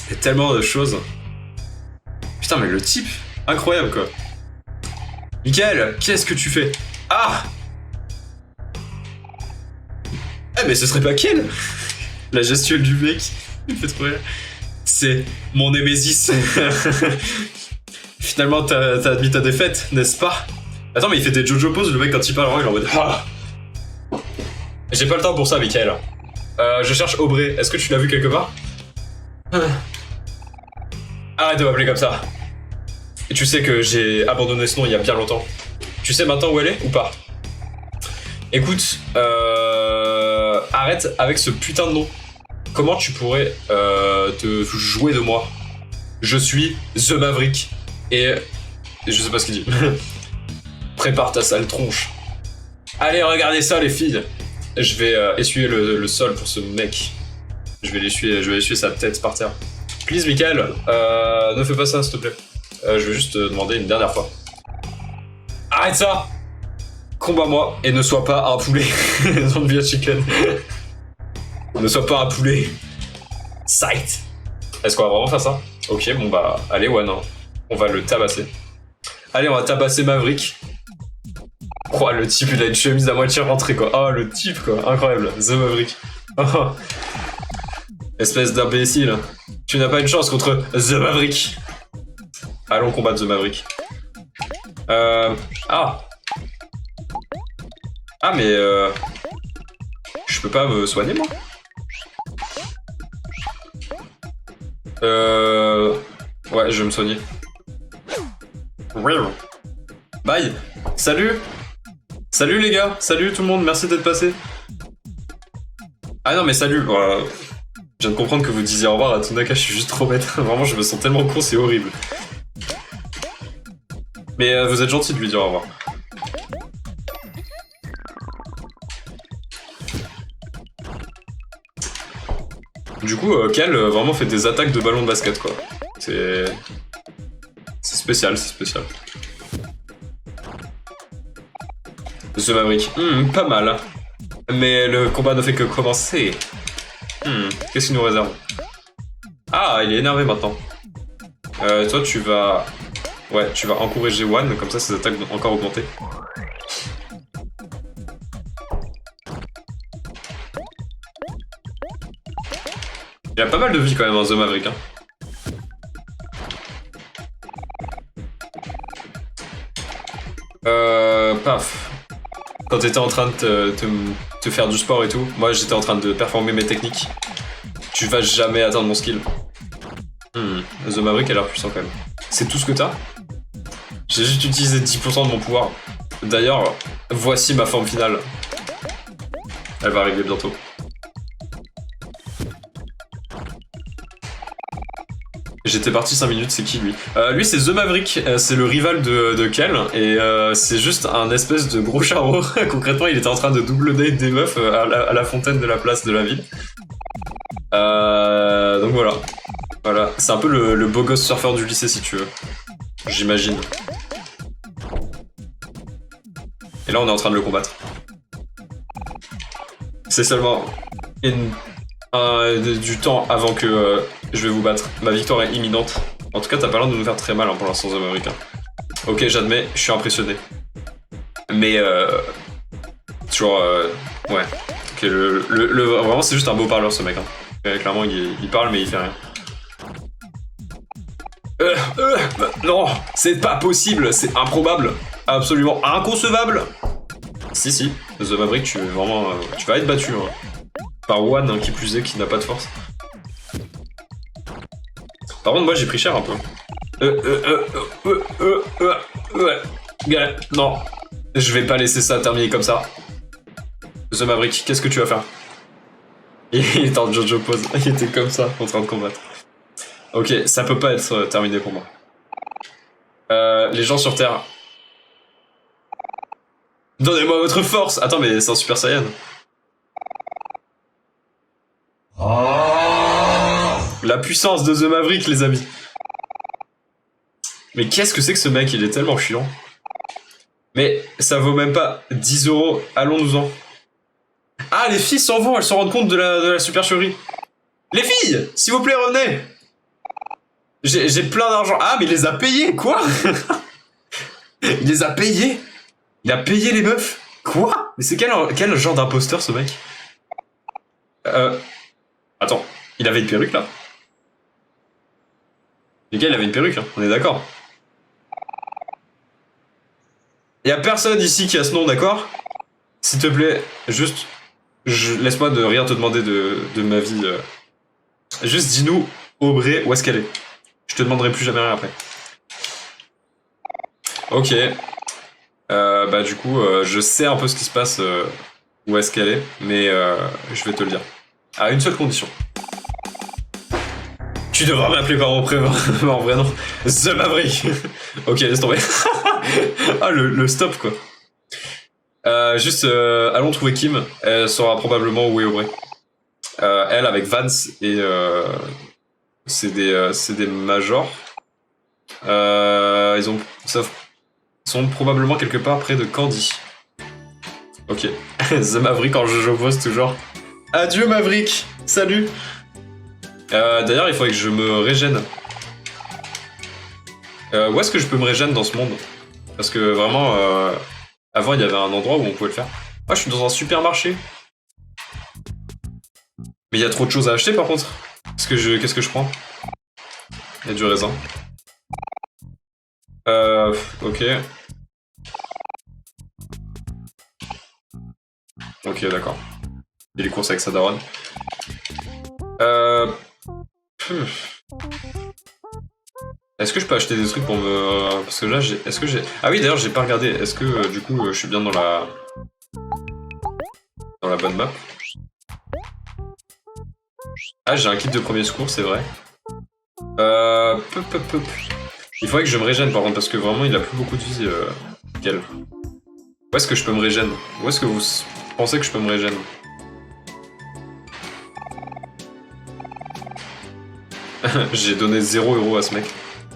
Il y a tellement de choses. Putain, mais le type, Incroyable, quoi. Michael, qu'est-ce que tu fais? Ah! Eh, mais ce serait pas Ken? La gestuelle du mec, il me fait trop rire. C'est mon Némésis. Finalement, t'as admis ta défaite, n'est-ce pas? Attends, mais il fait des Jojo poses, le mec, quand il parle, il est en mode... Ah. J'ai pas le temps pour ça, Michael. Je cherche Aubrey. Est-ce que tu l'as vu quelque part? Arrête de m'appeler comme ça. Et tu sais que j'ai abandonné ce nom il y a bien longtemps. Tu sais maintenant où elle est ou pas? Écoute, arrête avec ce putain de nom. Comment tu pourrais te jouer de moi? Je suis The Maverick. Et je sais pas ce qu'il dit. Prépare ta sale tronche. Allez, regardez ça, les filles. Je vais essuyer le sol pour ce mec. Je vais essuyer sa tête par terre. Please, Michael, ne fais pas ça, s'il te plaît. Je vais juste te demander une dernière fois. Arrête ça! Combat-moi et ne sois pas un poulet. Zombie chicken. Ne sois pas un poulet. Sight. Est-ce qu'on va vraiment faire ça? Ok, bon bah, allez, ouais, non. On va le tabasser. Allez, on va tabasser Maverick. Oh, le type, il a une chemise à moitié rentrée, quoi. Oh, le type, quoi. Incroyable. The Maverick. Oh. Espèce d'imbécile. Tu n'as pas une chance contre The Maverick. Allons combattre The Maverick. Ah. Ah, mais je peux pas me soigner, moi? Ouais, je vais me soigner. Bye. Salut. Salut les gars. Salut tout le monde. Merci d'être passé. Ah non mais salut. Je viens de comprendre que vous disiez au revoir à Tunaka. Je suis juste trop bête. Vraiment, je me sens tellement con, c'est horrible. Mais vous êtes gentil de lui dire au revoir. Du coup, Cal vraiment fait des attaques de ballon de basket, quoi. C'est spécial, c'est spécial. The Maverick. Pas mal. Mais le combat ne fait que commencer. Qu'est-ce qu'il nous réserve? Ah, il est énervé maintenant. Toi, tu vas... Ouais, tu vas encourager One, comme ça ses attaques vont encore augmenter. Il a pas mal de vie quand même, hein, The Maverick. Hein. Paf. Quand t'étais en train de te faire du sport et tout, moi j'étais en train de performer mes techniques. Tu vas jamais atteindre mon skill. The Maverick a l'air puissant quand même. C'est tout ce que t'as? J'ai juste utilisé 10% de mon pouvoir. D'ailleurs, voici ma forme finale. Elle va arriver bientôt. J'étais parti 5 minutes, c'est qui lui? Lui c'est The Maverick, c'est le rival de Kel, et c'est juste un espèce de gros charreau. Concrètement, il était en train de double date des meufs à la fontaine de la place de la ville. Donc voilà. Voilà, c'est un peu le beau gosse surfeur du lycée si tu veux. J'imagine. Et là on est en train de le combattre. C'est seulement du temps avant que je vais vous battre. Ma victoire est imminente. En tout cas, t'as pas l'air de nous faire très mal hein, pour l'instant, The Maverick. Ok, j'admets, je suis impressionné. Mais toujours, ouais. Ok, vraiment, c'est juste un beau parleur, ce mec. Hein. Clairement, il parle, mais il fait rien. Non, c'est pas possible, c'est improbable, absolument inconcevable. Si, The Maverick, tu vas être battu. Hein. Par One, hein, qui plus est, qui n'a pas de force. Par contre, moi, j'ai pris cher un peu. Non, je vais pas laisser ça terminer comme ça. The Maverick, qu'est-ce que tu vas faire? Il était en Jojo pose, il était comme ça, en train de combattre. Ok, ça peut pas être terminé pour moi. Les gens sur Terre. Donnez-moi votre force! Attends, mais c'est un Super Saiyan. La puissance de The Maverick, les amis. Mais qu'est-ce que c'est que ce mec? Il est tellement chiant. Mais ça vaut même pas 10 €. Allons-nous-en. Ah, les filles s'en vont, elles se rendent compte de la supercherie. Les filles, s'il vous plaît, revenez. J'ai plein d'argent. Ah, mais il les a payés, quoi? Il les a payés? Il a payé les meufs? Quoi? Mais c'est quel genre d'imposteur, ce mec? Attends, il avait une perruque, là? Les gars, il avait une perruque, hein, on est d'accord. Y'a personne ici qui a ce nom, d'accord? S'il te plaît, juste... Laisse-moi de rien te demander de ma vie. Juste dis-nous, Aubrey, où est-ce qu'elle est? Je te demanderai plus jamais rien après. Ok. Bah du coup, je sais un peu ce qui se passe, où est-ce qu'elle est, mais je vais te le dire. À une seule condition. Tu devras m'appeler par mon prénom, en vrai nom. The Maverick. Ok, laisse tomber. Ah, le stop, quoi. Juste, allons trouver Kim. Elle saura probablement où est Aubrey. Elle, avec Vance, et c'est des majors. Ils sont probablement quelque part près de Candy. Ok. The Maverick en Jojo Boss, toujours. Adieu, Maverick. Salut. D'ailleurs, il faudrait que je me régène. Où est-ce que je peux me régénérer dans ce monde? Parce que vraiment, avant, il y avait un endroit où on pouvait le faire. Ah, je suis dans un supermarché. Mais il y a trop de choses à acheter, par contre. Qu'est-ce que je prends? Il y a du raisin. Ok. Ok, d'accord. Il est courses avec sa daronne. Est-ce que je peux acheter des trucs pour me... Parce que là, est-ce que j'ai... Ah oui, d'ailleurs, j'ai pas regardé. Est-ce que, du coup, je suis bien dans la... Dans la bonne map? Ah, j'ai un kit de premier secours, c'est vrai. Il faudrait que je me régène, par contre, parce que vraiment, il a plus beaucoup de vie, qu'elle. Où est-ce que je peux me régénérer? Où est-ce que vous pensez que je peux me régénérer? J'ai donné 0 € à ce mec.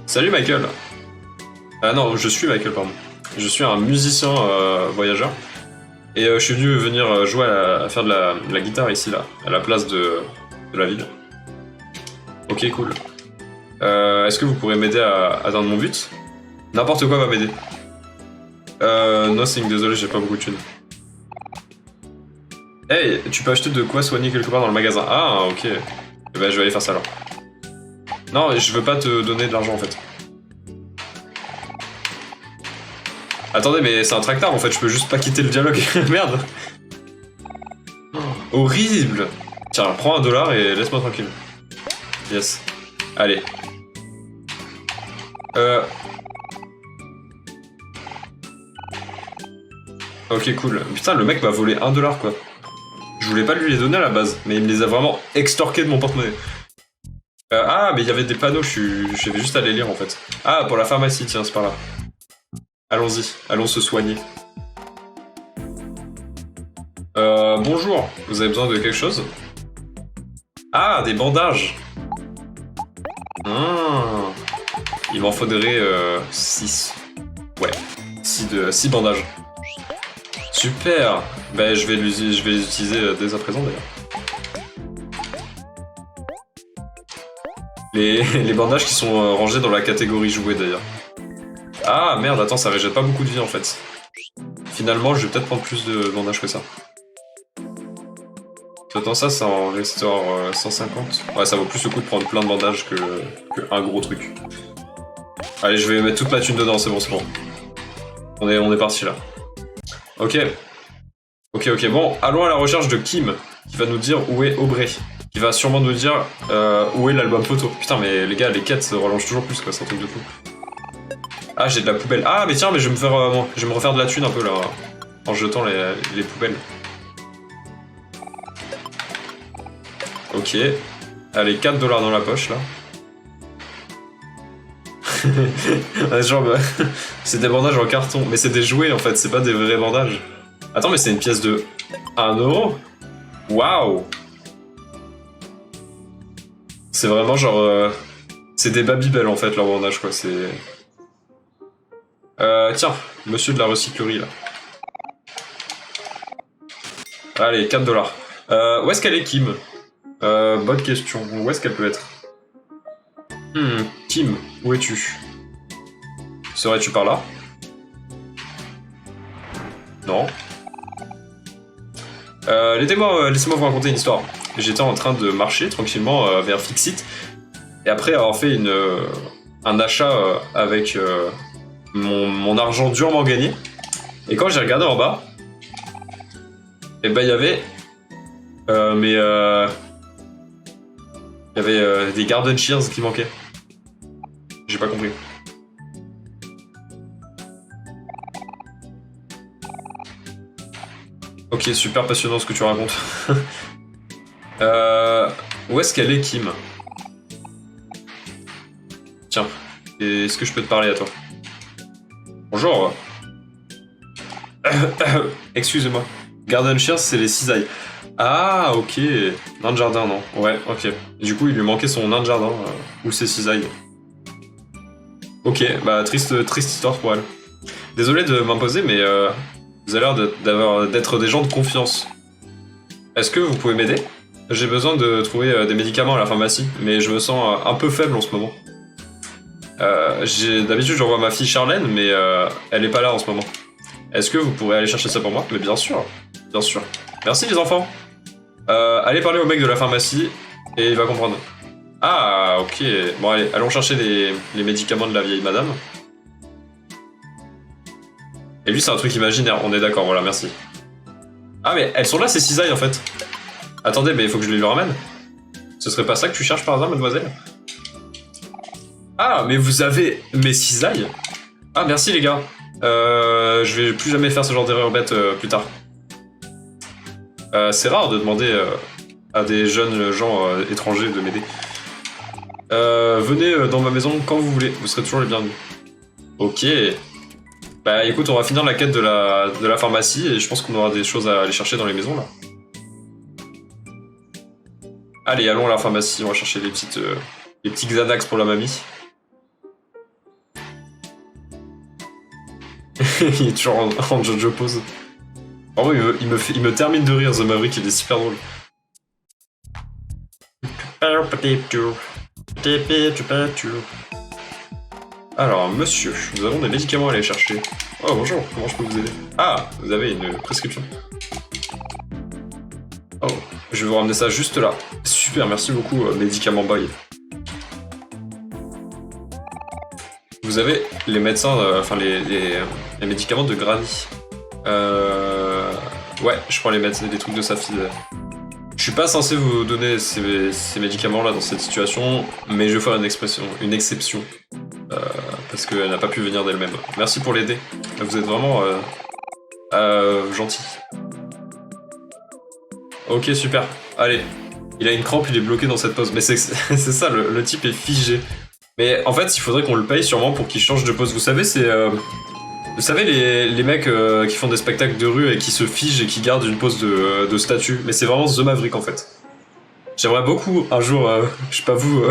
Salut Michael. Ah non, je suis Michael, pardon. Je suis un musicien voyageur. Et je suis venu venir jouer à faire de la guitare ici, là, à la place de la ville. Ok, cool. Est-ce que vous pourrez m'aider à atteindre mon but? N'importe quoi va m'aider. Nothing, désolé, j'ai pas beaucoup de thunes. Hey, tu peux acheter de quoi soigner quelque part dans le magasin. Ah, ok. Eh ben, je vais aller faire ça alors. Non, je veux pas te donner de l'argent en fait. Attendez, mais c'est un tractard en fait, je peux juste pas quitter le dialogue. Merde. Oh, horrible. Tiens, prends $1 et laisse-moi tranquille. Yes. Allez. Ok, cool. Putain, le mec m'a volé $1 quoi. Je voulais pas lui les donner à la base, mais il me les a vraiment extorqués de mon porte-monnaie. Ah, mais il y avait des panneaux, je vais juste aller lire en fait. Ah, pour la pharmacie, tiens, c'est par là. Allons-y, allons se soigner. Bonjour, vous avez besoin de quelque chose? Ah, des bandages. Ah, il m'en faudrait 6. Ouais, 6 bandages. Super. Bah, je vais les utiliser dès à présent d'ailleurs. Les bandages qui sont rangés dans la catégorie jouets d'ailleurs. Ah merde, attends, ça régène pas beaucoup de vie en fait. Finalement, je vais peut-être prendre plus de bandages que ça. Attends, ça en restaure 150. Ouais, ça vaut plus le coup de prendre plein de bandages que un gros truc. Allez, je vais mettre toute ma thune dedans, c'est bon, c'est bon. On est parti là. Ok. Ok, bon, allons à la recherche de Kim, qui va nous dire où est Aubrey. Qui va sûrement nous dire où est l'album photo. Putain, mais les gars, les quêtes se relâchent toujours plus, quoi, c'est un truc de fou. Ah, j'ai de la poubelle. Ah, mais tiens, mais je vais me refaire de la thune un peu, là, en jetant les poubelles. Ok. Allez, 4 $ dans la poche, là. Genre, bah, c'est des bandages en carton. Mais c'est des jouets, en fait, c'est pas des vrais bandages. Attends, mais c'est une pièce de 1 €? Waouh! C'est vraiment genre... c'est des Babybel, en fait, leur bandage, quoi, c'est... tiens, monsieur de la recyclerie, là. Allez, 4 $. Où est-ce qu'elle est, Kim? Bonne question. Où est-ce qu'elle peut être? Kim, où es-tu? Serais-tu par là? Non. Laissez-moi vous raconter une histoire. J'étais en train de marcher tranquillement vers Fixit, et après avoir fait un achat avec mon argent durement gagné, et quand j'ai regardé en bas, et ben il y avait des Garden Shears qui manquaient. J'ai pas compris. Ok, super passionnant ce que tu racontes. Où est-ce qu'elle est, Kim? Tiens, est-ce que je peux te parler à toi? Bonjour. Excusez-moi. Garden Shears, c'est les cisailles. Ah, ok. Nain de jardin, non. Ouais, ok. Du coup, il lui manquait son nain de jardin, ou ses cisailles. Ok, bah triste histoire pour elle. Désolé de m'imposer, mais vous avez l'air d'être des gens de confiance. Est-ce que vous pouvez m'aider? J'ai besoin de trouver des médicaments à la pharmacie, mais je me sens un peu faible en ce moment. D'habitude, j'envoie ma fille Charlène, mais elle est pas là en ce moment. Est-ce que vous pourrez aller chercher ça pour moi? Mais bien sûr, bien sûr. Merci les enfants. Allez parler au mec de la pharmacie et il va comprendre. Ah, ok. Bon, allez, allons chercher les médicaments de la vieille madame. Et lui, c'est un truc imaginaire, on est d'accord, voilà, merci. Ah, mais elles sont là, ces cisailles, en fait. Attendez, mais il faut que je les lui ramène. Ce serait pas ça que tu cherches par hasard, mademoiselle? Ah, mais vous avez mes cisailles? Ah, merci, les gars. Je vais plus jamais faire ce genre d'erreur bête plus tard. C'est rare de demander à des jeunes gens étrangers de m'aider. Venez dans ma maison quand vous voulez, vous serez toujours les bienvenus. Ok. Bah écoute, on va finir la quête de la pharmacie et je pense qu'on aura des choses à aller chercher dans les maisons là. Allez, allons à la pharmacie, on va chercher les petits Xanax pour la mamie. Il est toujours en Jojo pose. Vraiment, il me termine de rire, The Maverick, il est super drôle. Alors, monsieur, nous avons des médicaments à aller chercher. Oh, bonjour, comment je peux vous aider? Ah, vous avez une prescription. Oh, je vais vous ramener ça juste là. Super, merci beaucoup, médicament boy. Vous avez les médecins, enfin les médicaments de Granny. Ouais, je prends les trucs de sa fille. Je suis pas censé vous donner ces médicaments-là dans cette situation, mais je vais faire une exception. Parce qu'elle n'a pas pu venir d'elle-même. Merci pour l'aider. Vous êtes vraiment gentil. Ok, super. Allez. Il a une crampe, il est bloqué dans cette pose. Mais c'est ça, le type est figé. Mais en fait, il faudrait qu'on le paye sûrement pour qu'il change de pose. Vous savez, vous savez, les mecs qui font des spectacles de rue et qui se figent et qui gardent une pose de statue. Mais c'est vraiment The Maverick en fait. J'aimerais beaucoup un jour, je sais pas vous,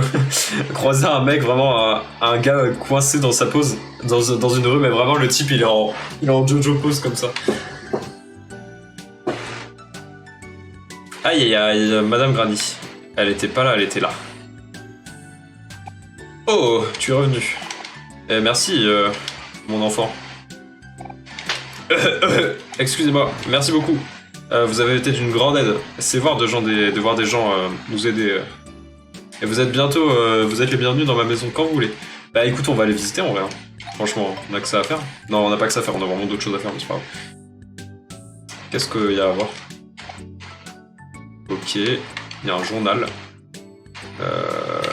croiser un mec, vraiment un gars coincé dans sa pose, dans une rue, mais vraiment le type il est en Jojo pose comme ça. Aïe aïe aïe, Madame Granny. Elle était pas là, elle était là. Oh, tu es revenu. Merci, mon enfant. Excusez-moi, merci beaucoup. Vous avez été d'une grande aide. C'est voir de voir des gens nous aider. Et vous êtes vous êtes les bienvenus dans ma maison quand vous voulez. Bah écoute, on va aller visiter en vrai. Franchement, on a que ça à faire. Non, on n'a pas que ça à faire, on a vraiment d'autres choses à faire, mais c'est pas grave. Qu'est-ce qu'il y a à voir? Ok, il y a un journal.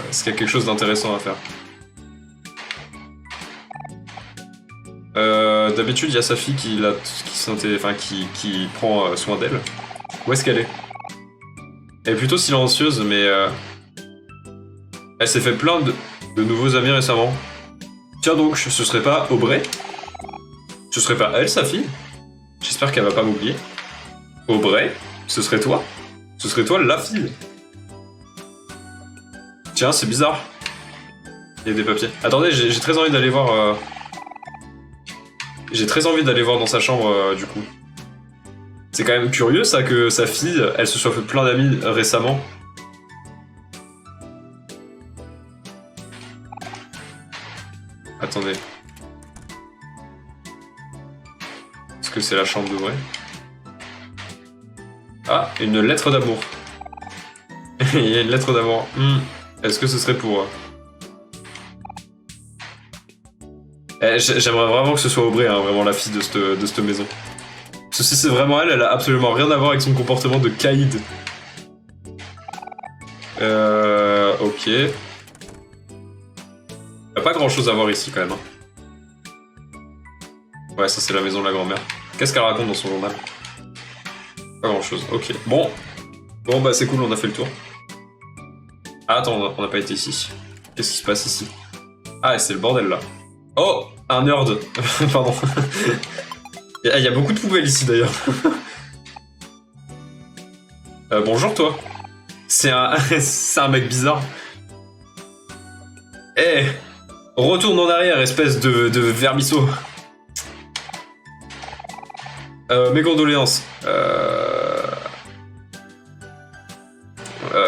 Est-ce qu'il y a quelque chose d'intéressant à faire? D'habitude, il y a sa fille qui prend soin d'elle. Où est-ce qu'elle est? Elle est plutôt silencieuse, mais elle s'est fait plein de nouveaux amis récemment. Tiens donc, ce serait pas Aubrey? Ce serait pas elle, sa fille? J'espère qu'elle va pas m'oublier. Aubrey? Ce serait toi? Ce serait toi la fille? Tiens, c'est bizarre. Il y a des papiers. Attendez, j'ai très envie d'aller voir... J'ai très envie d'aller voir dans sa chambre, du coup. C'est quand même curieux, ça, que sa fille, elle se soit fait plein d'amis récemment. Attendez. Est-ce que c'est la chambre de vrai? Ah, une lettre d'amour. Il y a une lettre d'amour. Est-ce que ce serait pour... J'aimerais vraiment que ce soit Aubrey, hein, vraiment la fille de cette maison. Parce que si c'est vraiment elle, elle a absolument rien à voir avec son comportement de caïd. Ok. Il y a pas grand chose à voir ici quand même. Hein. Ouais, ça c'est la maison de la grand-mère. Qu'est-ce qu'elle raconte dans son journal? Pas grand chose, ok. Bon, bah c'est cool, on a fait le tour. Ah, attends, on n'a pas été ici. Qu'est-ce qui se passe ici? Ah, c'est le bordel là. Oh, un nerd. Pardon. Il y a beaucoup de poubelles ici d'ailleurs. Bonjour toi. C'est un mec bizarre. Eh, retourne en arrière, espèce de vermisseau. Mes condoléances.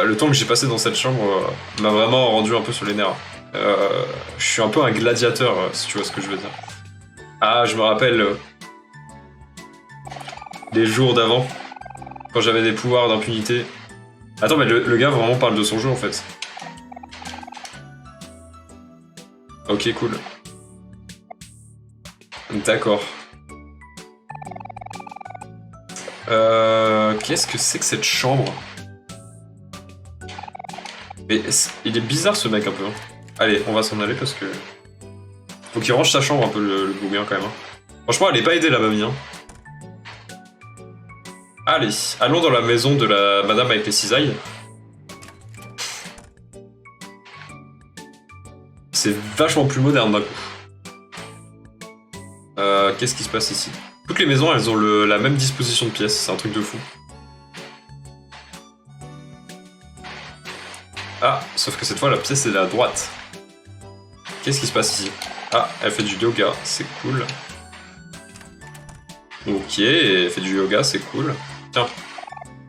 Le temps que j'ai passé dans cette chambre m'a vraiment rendu un peu sur les nerfs. Je suis un peu un gladiateur, si tu vois ce que je veux dire. Ah, je me rappelle les jours d'avant, quand j'avais des pouvoirs d'impunité. Attends, mais le gars vraiment parle de son jeu en fait. Ok, cool. D'accord. Qu'est-ce que c'est que cette chambre? Mais il est bizarre ce mec un peu. Hein. Allez, on va s'en aller parce que... Faut qu'il range sa chambre un peu le bouguin quand même. Hein. Franchement, elle est pas aidée la mamie. Hein. Allez, allons dans la maison de la madame avec les cisailles. C'est vachement plus moderne d'un coup. Qu'est-ce qui se passe ici? Toutes les maisons, elles ont la même disposition de pièces, c'est un truc de fou. Ah, sauf que cette fois, la pièce est à droite. Qu'est-ce qui se passe ici? Ah, elle fait du yoga, c'est cool. Ok, elle fait du yoga, c'est cool. Tiens.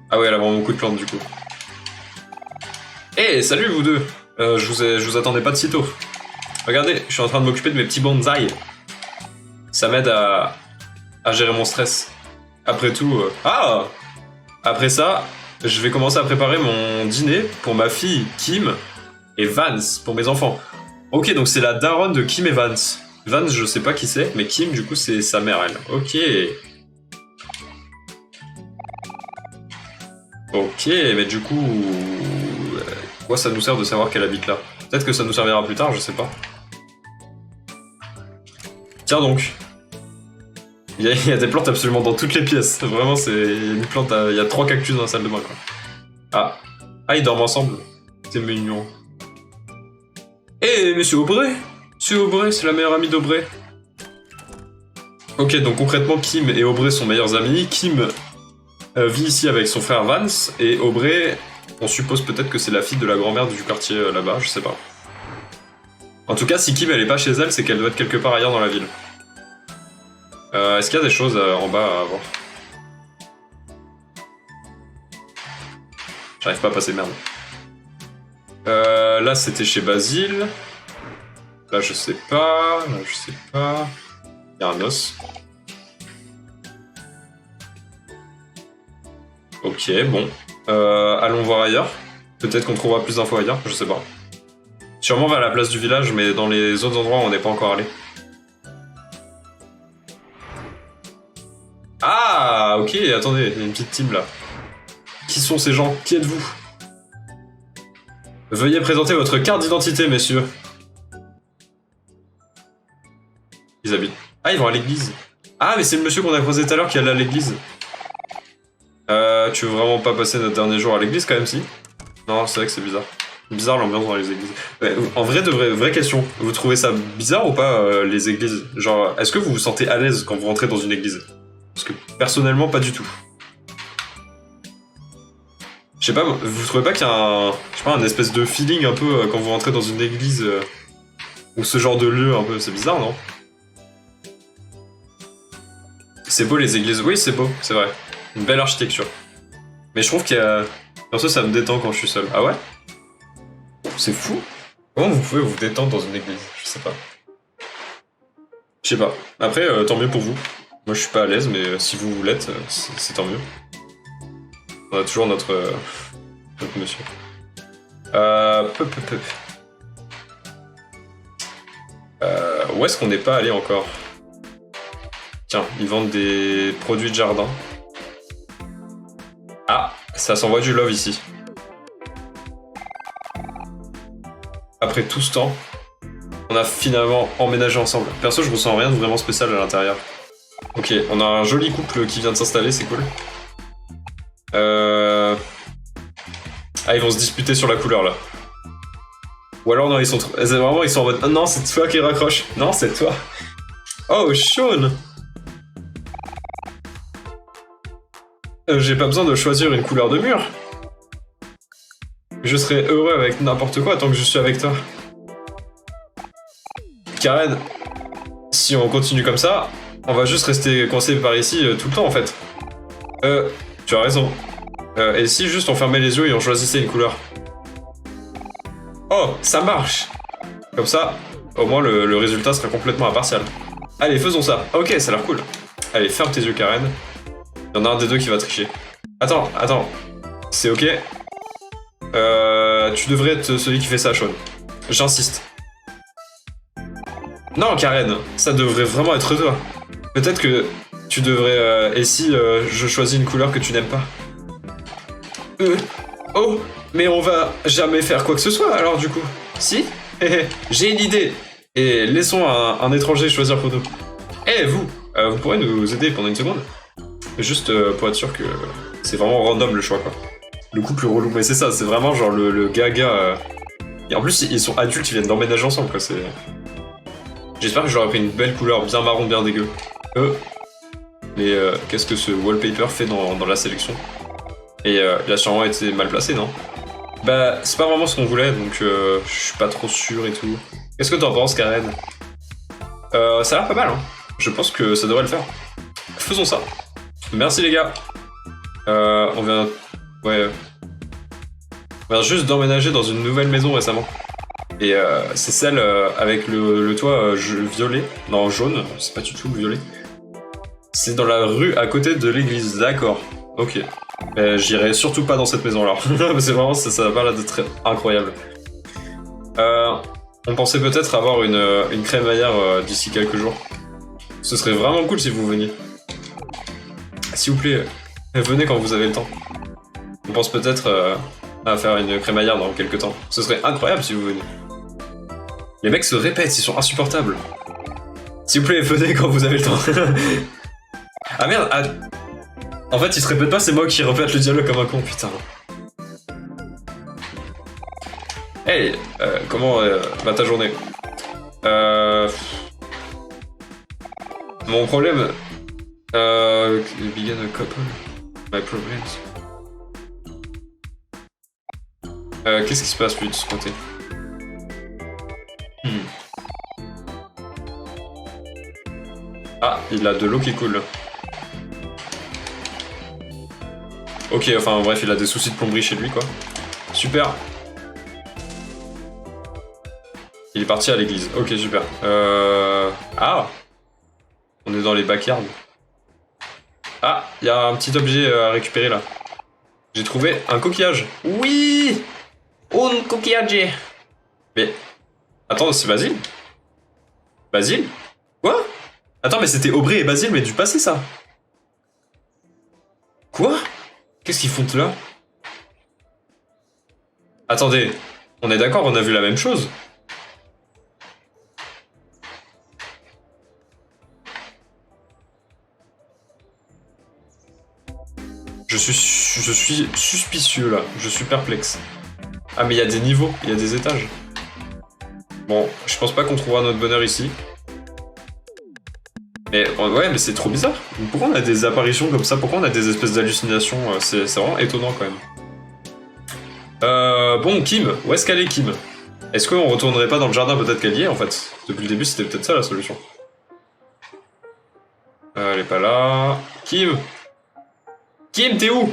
Ah ouais, elle a vraiment beaucoup de plantes du coup. Eh, salut vous deux. Je vous attendais pas de sitôt. Regardez, je suis en train de m'occuper de mes petits bonsaïs. Ça m'aide à gérer mon stress. Après tout... Ah! Après ça, je vais commencer à préparer mon dîner pour ma fille, Kim, et Vance, pour mes enfants. Ok, donc c'est la daronne de Kim et Vance. Vance, je sais pas qui c'est, mais Kim, du coup, c'est sa mère, elle. Ok. Ok, mais du coup... Quoi ça nous sert de savoir qu'elle habite là? Peut-être que ça nous servira plus tard, je sais pas. Tiens donc. Il y a des plantes absolument dans toutes les pièces. Vraiment, c'est une plante. Il y a 3 cactus dans la salle de bain, quoi. Ah. Ah, ils dorment ensemble. C'est mignon. Eh, monsieur Aubrey! Monsieur Aubrey, c'est la meilleure amie d'Aubrey. Ok, donc concrètement, Kim et Aubrey sont meilleurs amis. Kim vit ici avec son frère Vance, et Aubrey, on suppose peut-être que c'est la fille de la grand-mère du quartier là-bas, je sais pas. En tout cas, si Kim elle est pas chez elle, c'est qu'elle doit être quelque part ailleurs dans la ville. Est-ce qu'il y a des choses en bas à voir? J'arrive pas à passer, merde. Là, c'était chez Basile. Là, je sais pas. Là, je sais pas. Il y a un os. Ok, bon. Allons voir ailleurs. Peut-être qu'on trouvera plus d'infos ailleurs, je sais pas. Sûrement vers la place du village, mais dans les autres endroits, on n'est pas encore allé. Ah, ok, attendez, il y a une petite team là. Qui sont ces gens? Qui êtes-vous? Veuillez présenter votre carte d'identité, messieurs. Ils habitent. Ah, ils vont à l'église. Ah, mais c'est le monsieur qu'on a croisé tout à l'heure qui allait à l'église. Tu veux vraiment pas passer notre dernier jour à l'église quand même, si? Non, c'est vrai que c'est bizarre. Bizarre l'ambiance dans les églises. En vrai, vraie question. Vous trouvez ça bizarre ou pas, les églises? Genre, est-ce que vous vous sentez à l'aise quand vous rentrez dans une église? Parce que personnellement, pas du tout. Je sais pas, vous trouvez pas qu'il y a un, je sais pas, un espèce de feeling un peu quand vous rentrez dans une église ou ce genre de lieu un peu, c'est bizarre, non? C'est beau les églises, oui c'est beau, c'est vrai. Une belle architecture. Mais je trouve qu'il y a... Perso ça me détend quand je suis seul. Ah ouais? C'est fou. Comment vous pouvez vous détendre dans une église? Je sais pas. Je sais pas. Après, tant mieux pour vous. Moi, je suis pas à l'aise, mais si vous l'êtes, c'est tant mieux. On a toujours notre monsieur. Peu. Où est-ce qu'on n'est pas allé encore? Tiens, ils vendent des produits de jardin. Ah, ça s'envoie du love ici. Après tout ce temps, on a finalement emménagé ensemble. Perso, je ressens rien de vraiment spécial à l'intérieur. Ok, on a un joli couple qui vient de s'installer, c'est cool. Ah, ils vont se disputer sur la couleur, là. Ou alors, non, ils sont en mode... Ah, non, c'est toi qui raccroche. Non, c'est toi. Oh, Sean. J'ai pas besoin de choisir une couleur de mur. Je serai heureux avec n'importe quoi tant que je suis avec toi. Karen, si on continue comme ça, on va juste rester coincé par ici tout le temps, en fait. Tu as raison. Et si juste on fermait les yeux et on choisissait une couleur? Oh, ça marche! Comme ça, au moins le résultat sera complètement impartial. Allez, faisons ça. Ok, ça a l'air cool. Allez, ferme tes yeux, Karen. Il y en a un des deux qui va tricher. Attends. C'est ok. Tu devrais être celui qui fait ça, Sean. J'insiste. Non, Karen, ça devrait vraiment être toi. Peut-être que tu devrais... et si je choisis une couleur que tu n'aimes pas? Oh, mais on va jamais faire quoi que ce soit, alors, du coup. Si? J'ai une idée. Et laissons un étranger choisir pour nous. Eh, vous pourrez nous aider pendant une seconde? Juste pour être sûr que c'est vraiment random le choix, quoi. Le couple relou, mais c'est ça, c'est vraiment genre le gaga... Et en plus, ils sont adultes, ils viennent d'emménager ensemble, quoi, c'est... J'espère que j'aurai pris une belle couleur bien marron, bien dégueu. Mais qu'est-ce que ce wallpaper fait dans la sélection? Et il a sûrement été mal placé, non? Bah, c'est pas vraiment ce qu'on voulait, donc je suis pas trop sûr et tout. Qu'est-ce que t'en penses, Karen? Ça a l'air pas mal, hein. Je pense que ça devrait le faire. Faisons ça. Merci, les gars. On vient... Ouais... On vient juste d'emménager dans une nouvelle maison récemment. Et c'est celle avec le toit violet, non jaune, c'est pas du tout le violet. C'est dans la rue à côté de l'église, d'accord. Ok. J'irai surtout pas dans cette maison là. C'est vraiment, ça va pas l'air d'être incroyable. On pensait peut-être avoir une crémaillère d'ici quelques jours. Ce serait vraiment cool si vous veniez. S'il vous plaît, venez quand vous avez le temps. On pense peut-être à faire une crémaillère dans quelques temps. Ce serait incroyable si vous veniez. Les mecs se répètent, ils sont insupportables. S'il vous plaît, venez quand vous avez le temps. Ah merde, en fait, ils se répètent pas, c'est moi qui répète le dialogue comme un con, putain. Hey, comment va ta journée? Mon problème... begin a couple. My problems. Qu'est-ce qui se passe lui de ce côté? Ah, il a de l'eau qui coule. Ok, enfin bref, il a des soucis de plomberie chez lui, quoi. Super. Il est parti à l'église. Ok, super. Ah, on est dans les backyards. Ah, il y a un petit objet à récupérer, là. J'ai trouvé un coquillage. Oui, un coquillage. Mais... Attends, c'est Basile? Basile? Quoi? Attends, mais c'était Aubrey et Basile, mais du passé, ça. Quoi? Qu'est-ce qu'ils font là? Attendez, on est d'accord, on a vu la même chose? Je suis suspicieux, là. Je suis perplexe. Ah, mais il y a des niveaux, il y a des étages. Bon, je pense pas qu'on trouvera notre bonheur ici. Mais ouais, mais c'est trop bizarre. Pourquoi on a des apparitions comme ça? Pourquoi on a des espèces d'hallucinations? C'est vraiment étonnant quand même. Bon, Kim, où est-ce qu'elle est, Kim? Est-ce qu'on retournerait pas dans le jardin? Peut-être qu'elle y est en fait. Depuis le début, c'était peut-être ça la solution. Elle est pas là. Kim? Kim, t'es où?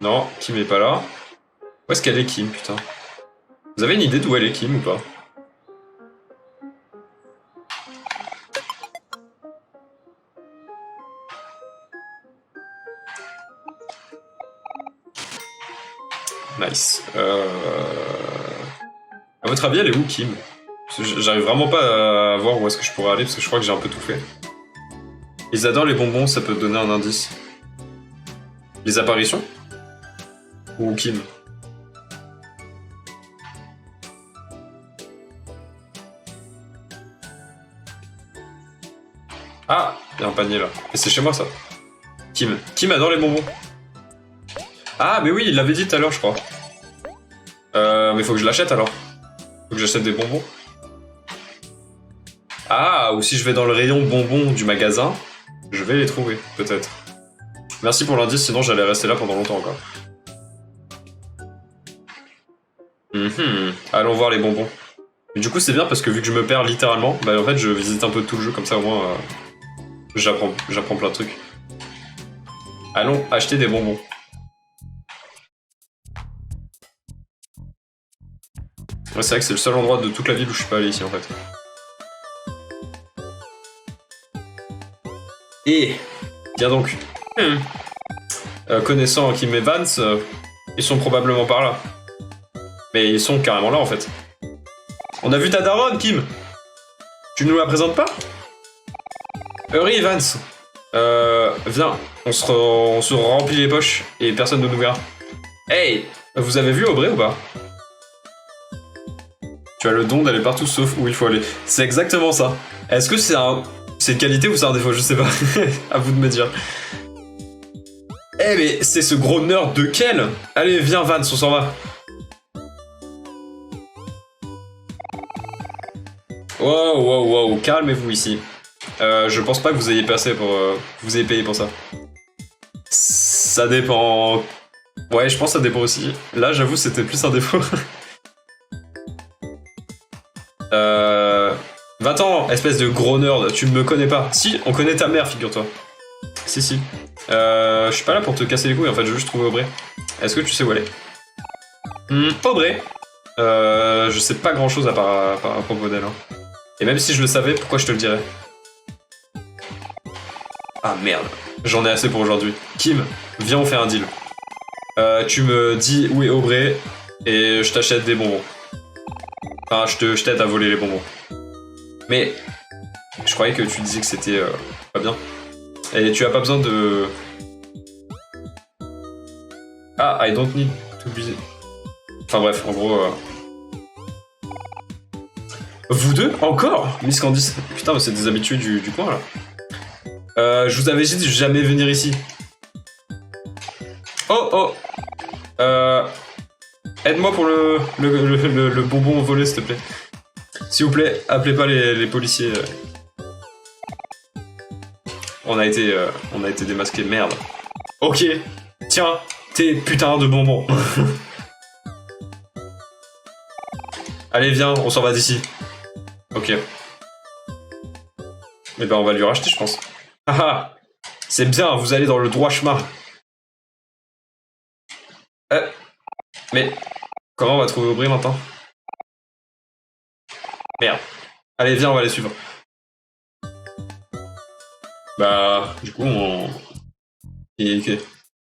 Non, Kim est pas là. Où est-ce qu'elle est, Kim, putain? Vous avez une idée d'où elle est, Kim, ou pas? Nice. À votre avis, elle est où, Kim? J'arrive vraiment pas à voir où est-ce que je pourrais aller, parce que je crois que j'ai un peu tout fait. Ils adorent les bonbons, ça peut donner un indice. Les apparitions? Ou Kim? Ah, il y a un panier là. Et c'est chez moi ça. Kim. Kim adore les bonbons. Ah, mais oui, il l'avait dit tout à l'heure, je crois. Mais faut que je l'achète alors. Faut que j'achète des bonbons. Ah, ou si je vais dans le rayon bonbons du magasin, je vais les trouver, peut-être. Merci pour l'indice, sinon j'allais rester là pendant longtemps encore. Allons voir les bonbons. Mais du coup, c'est bien parce que vu que je me perds littéralement, bah en fait, je visite un peu tout le jeu, comme ça au moins, j'apprends plein de trucs. Allons acheter des bonbons. Ouais, c'est vrai que c'est le seul endroit de toute la ville où je suis pas allé ici en fait. Et bien donc, connaissant Kim Evans, ils sont probablement par là. Mais ils sont carrément là en fait. On a vu ta daronne, Kim. Tu nous la présentes pas? Hurry Evans. Viens, on se remplit les poches et personne ne nous verra. Hey, vous avez vu Aubrey ou pas? Tu as le don d'aller partout sauf où il faut aller. C'est exactement ça. Est-ce que c'est une qualité ou c'est un défaut? Je sais pas. À vous de me dire. Eh mais c'est ce gros nerd de quel? Allez, viens Vans, on s'en va. Wow, calmez-vous ici. Je pense pas que vous ayez passé pour... vous ayez payé pour ça. Ça dépend... Ouais, je pense que ça dépend aussi. Là, j'avoue, c'était plus un défaut. Va-t'en, espèce de gros nerd, tu ne me connais pas. Si, on connaît ta mère, figure-toi. Si. Je suis pas là pour te casser les couilles, en fait, je veux juste trouver Aubrey. Est-ce que tu sais où elle est? Aubrey. Je sais pas grand-chose à propos d'elle. Hein. Et même si je le savais, pourquoi je te le dirais? Ah merde, j'en ai assez pour aujourd'hui. Kim, viens on fait un deal. Tu me dis où est Aubrey et je t'achète des bonbons. Enfin, je t'aide à voler les bonbons. Mais je croyais que tu disais que c'était pas bien. Et tu as pas besoin de... Ah, I don't need to be... Enfin bref, en gros... Vous deux? Encore? Miss Candice. Putain, c'est des habitués du coin, là. Je vous avais dit de jamais venir ici. Oh. Aide-moi pour le bonbon volé, s'il te plaît. S'il vous plaît, appelez pas les policiers. On a été démasqués, merde. Ok, tiens, tes putains de bonbons. Allez, viens, on s'en va d'ici. Ok. Eh ben, on va lui racheter, je pense. Ah, c'est bien, vous allez dans le droit chemin. Mais comment on va trouver Aubrey maintenant? Merde. Allez, viens, on va les suivre. Bah, du coup, on...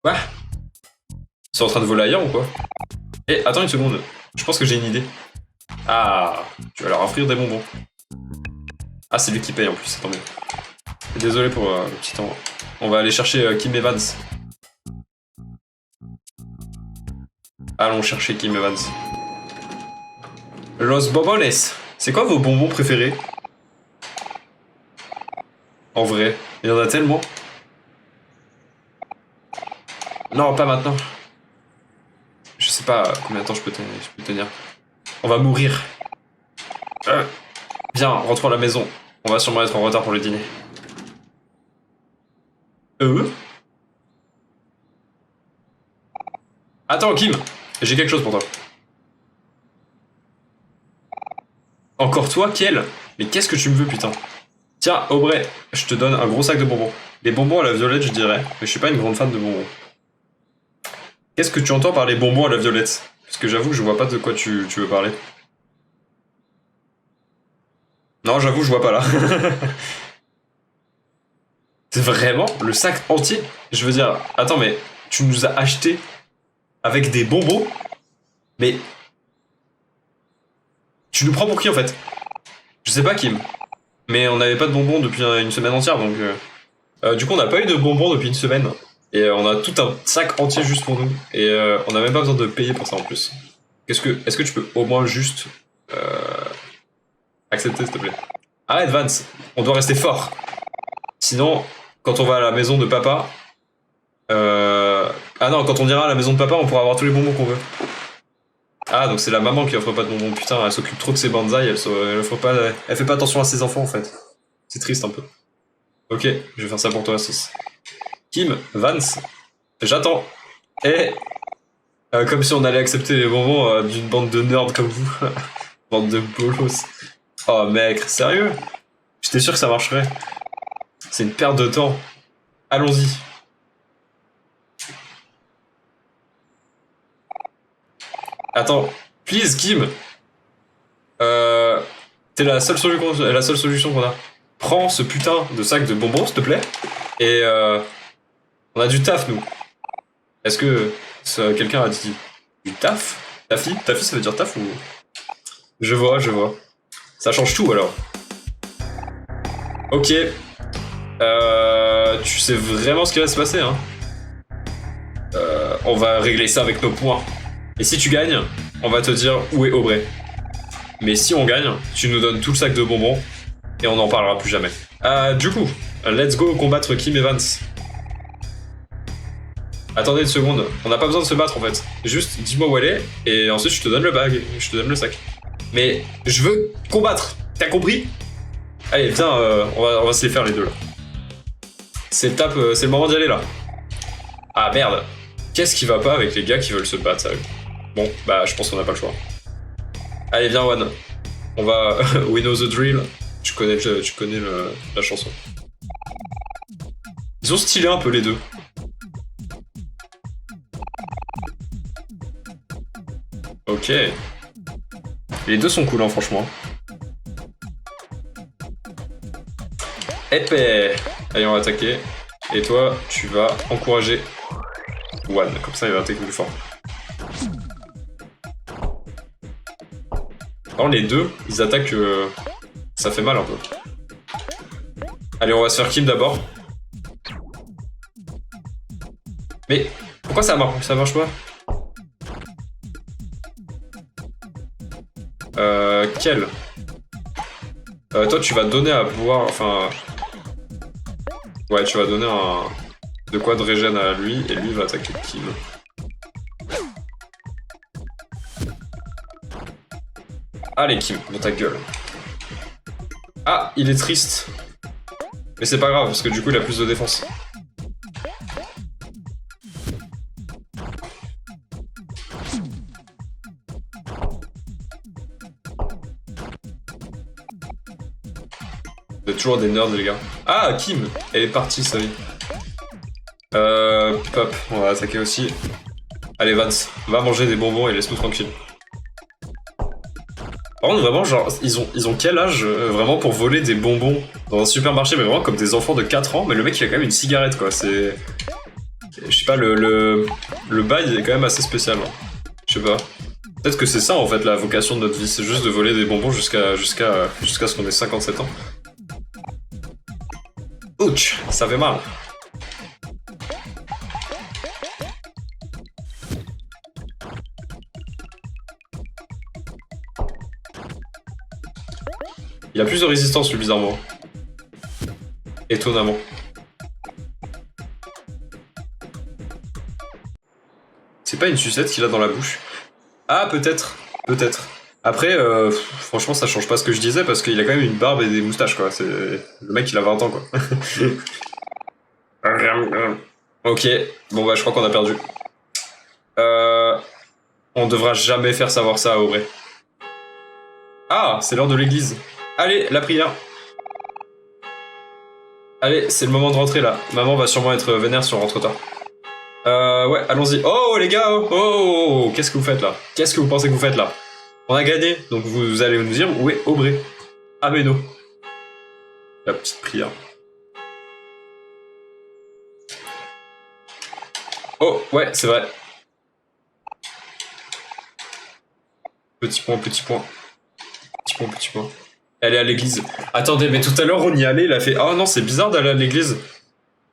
Quoi? Ils sont en train de voler ailleurs ou quoi? Eh, attends une seconde. Je pense que j'ai une idée. Ah, tu vas leur offrir des bonbons. Ah, c'est lui qui paye en plus, tant mieux. Désolé pour le petit temps. On va aller chercher Kim Evans. Allons chercher Kim Evans. Los Bobones. C'est quoi vos bonbons préférés? En vrai, il y en a tellement. Non, pas maintenant. Je sais pas combien de temps je peux tenir. On va mourir. Viens, rentrons à la maison. On va sûrement être en retard pour le dîner. Attends, Kim, j'ai quelque chose pour toi. Encore toi, Kiel? Mais qu'est-ce que tu me veux, putain? Tiens, Aubrey, je te donne un gros sac de bonbons. Les bonbons à la violette, je dirais, mais je suis pas une grande fan de bonbons. Qu'est-ce que tu entends par les bonbons à la violette? Parce que j'avoue que je vois pas de quoi tu veux parler. Non, j'avoue, je vois pas là. C'est vraiment le sac entier? Je veux dire, attends, mais tu nous as acheté avec des bonbons? Mais... Tu nous prends pour qui, en fait? Je sais pas, Kim. Mais on n'avait pas de bonbons depuis une semaine entière, donc... du coup, on n'a pas eu de bonbons depuis une semaine. Et on a tout un sac entier juste pour nous. Et on n'a même pas besoin de payer pour ça, en plus. Est-ce que tu peux au moins juste... accepter, s'il te plaît? Arrête, Vance. On doit rester fort. Sinon, quand on va à la maison de papa... Ah non, quand on ira à la maison de papa, on pourra avoir tous les bonbons qu'on veut. Ah, donc c'est la maman qui offre pas de bonbons. Putain, elle s'occupe trop de ses bonsaïs, elle fait pas attention à ses enfants, en fait. C'est triste, un peu. Ok, je vais faire ça pour toi, 6. Kim, Vance, j'attends. Et... comme si on allait accepter les bonbons d'une bande de nerds comme vous. Bande de bolos. Oh mec, sérieux? J'étais sûr que ça marcherait. C'est une perte de temps. Allons-y. Attends, please, Kim. T'es la seule solution qu'on a. Prends ce putain de sac de bonbons, s'il te plaît. Et on a du taf, nous. Est-ce que quelqu'un a dit du taf? Tafi? Tafi, ça veut dire taf ou... Je vois. Ça change tout, alors. Ok. Tu sais vraiment ce qui va se passer, hein. On va régler ça avec nos points. Et si tu gagnes, on va te dire où est Aubrey. Mais si on gagne, tu nous donnes tout le sac de bonbons et on n'en parlera plus jamais. Du coup, let's go combattre Kim Evans. Attendez une seconde, on n'a pas besoin de se battre en fait. Juste dis-moi où elle est et ensuite je te donne le bag, je te donne le sac. Mais je veux combattre, t'as compris? Allez, viens, on va se les faire les deux là. C'est le moment d'y aller là. Ah merde, qu'est-ce qui va pas avec les gars qui veulent se battre, sérieux? Bon, bah je pense qu'on n'a pas le choix. Allez, viens, One. On va... We know the drill. Tu connais la chanson. Ils ont stylé un peu les deux. Ok. Les deux sont cool, hein, franchement. Épais. Allez, on va attaquer. Et toi, tu vas encourager One. Comme ça, il va attaquer plus fort. Alors, les deux, ils attaquent... ça fait mal un peu. Allez, on va se faire Kim d'abord. Mais pourquoi ça marche pas? Quel? Toi, tu vas donner à boire... Enfin... Ouais, tu vas donner un... De quoi de régène à lui, et lui va attaquer Kim. Allez, Kim, dans ta gueule. Ah, il est triste. Mais c'est pas grave, parce que du coup, il a plus de défense. Vous êtes toujours des nerds, les gars. Ah, Kim, elle est partie, ça y est. Pop, on va attaquer aussi. Allez, Vance, va manger des bonbons et laisse-nous tranquille. Par contre, vraiment, genre, ils ont quel âge, vraiment, pour voler des bonbons dans un supermarché, mais vraiment comme des enfants de 4 ans, mais le mec, il a quand même une cigarette, quoi, c'est... Je sais pas, le bail est quand même assez spécial, hein. Je sais pas. Peut-être que c'est ça, en fait, la vocation de notre vie, c'est juste de voler des bonbons jusqu'à ce qu'on ait 57 ans. Ouch, ça fait mal. Il a plus de résistance, lui, bizarrement. Étonnamment. C'est pas une sucette qu'il a dans la bouche? Ah, peut-être. Peut-être. Après, franchement, ça change pas ce que je disais, parce qu'il a quand même une barbe et des moustaches, quoi. C'est... Le mec, il a 20 ans, quoi. Ok. Bon, bah, je crois qu'on a perdu. On devra jamais faire savoir ça à Aubrey. Ah, c'est l'heure de l'église. Allez, la prière. Allez, c'est le moment de rentrer là. Maman va sûrement être vénère si on rentre tard. Ouais, allons-y. Oh les gars, oh, qu'est-ce que vous faites là? Qu'est-ce que vous pensez que vous faites là? On a gagné, donc vous allez nous dire où est Aubrey. Ameno. La petite prière. Oh, ouais, c'est vrai. Petit point, petit point. Petit point, petit point. Elle est à l'église. Attendez, mais tout à l'heure, on y allait, il a fait... Oh non, c'est bizarre d'aller à l'église.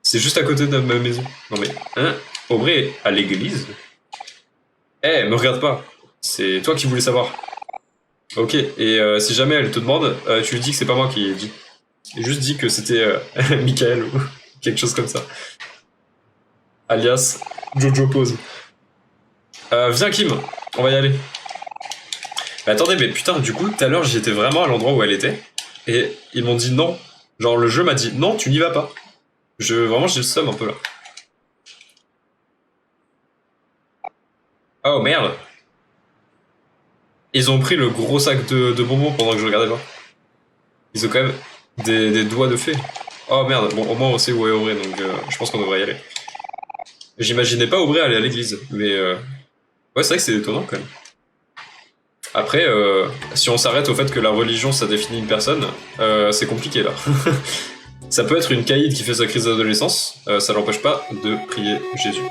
C'est juste à côté de ma maison. Non mais... Hein? Aubrey est à l'église? Eh, me regarde pas. C'est toi qui voulais savoir. Ok, et si jamais elle te demande, tu lui dis que c'est pas moi qui ai dit. Juste dis que c'était Michael ou quelque chose comme ça. Alias Jojo Pose. Viens Kim, on va y aller. Mais attendez, mais putain, du coup, tout à l'heure, j'étais vraiment à l'endroit où elle était. Et ils m'ont dit non. Genre, le jeu m'a dit non, tu n'y vas pas. Vraiment, j'ai le seum un peu là. Oh merde. Ils ont pris le gros sac de bonbons pendant que je regardais pas. Ils ont quand même des doigts de fée. Oh merde, bon, au moins on sait où est Aubrey, donc je pense qu'on devrait y aller. J'imaginais pas Aubrey aller à l'église, mais ouais, c'est vrai que c'est étonnant quand même. Après, si on s'arrête au fait que la religion ça définit une personne, c'est compliqué là. Ça peut être une caïd qui fait sa crise d'adolescence, ça l'empêche pas de prier Jésus.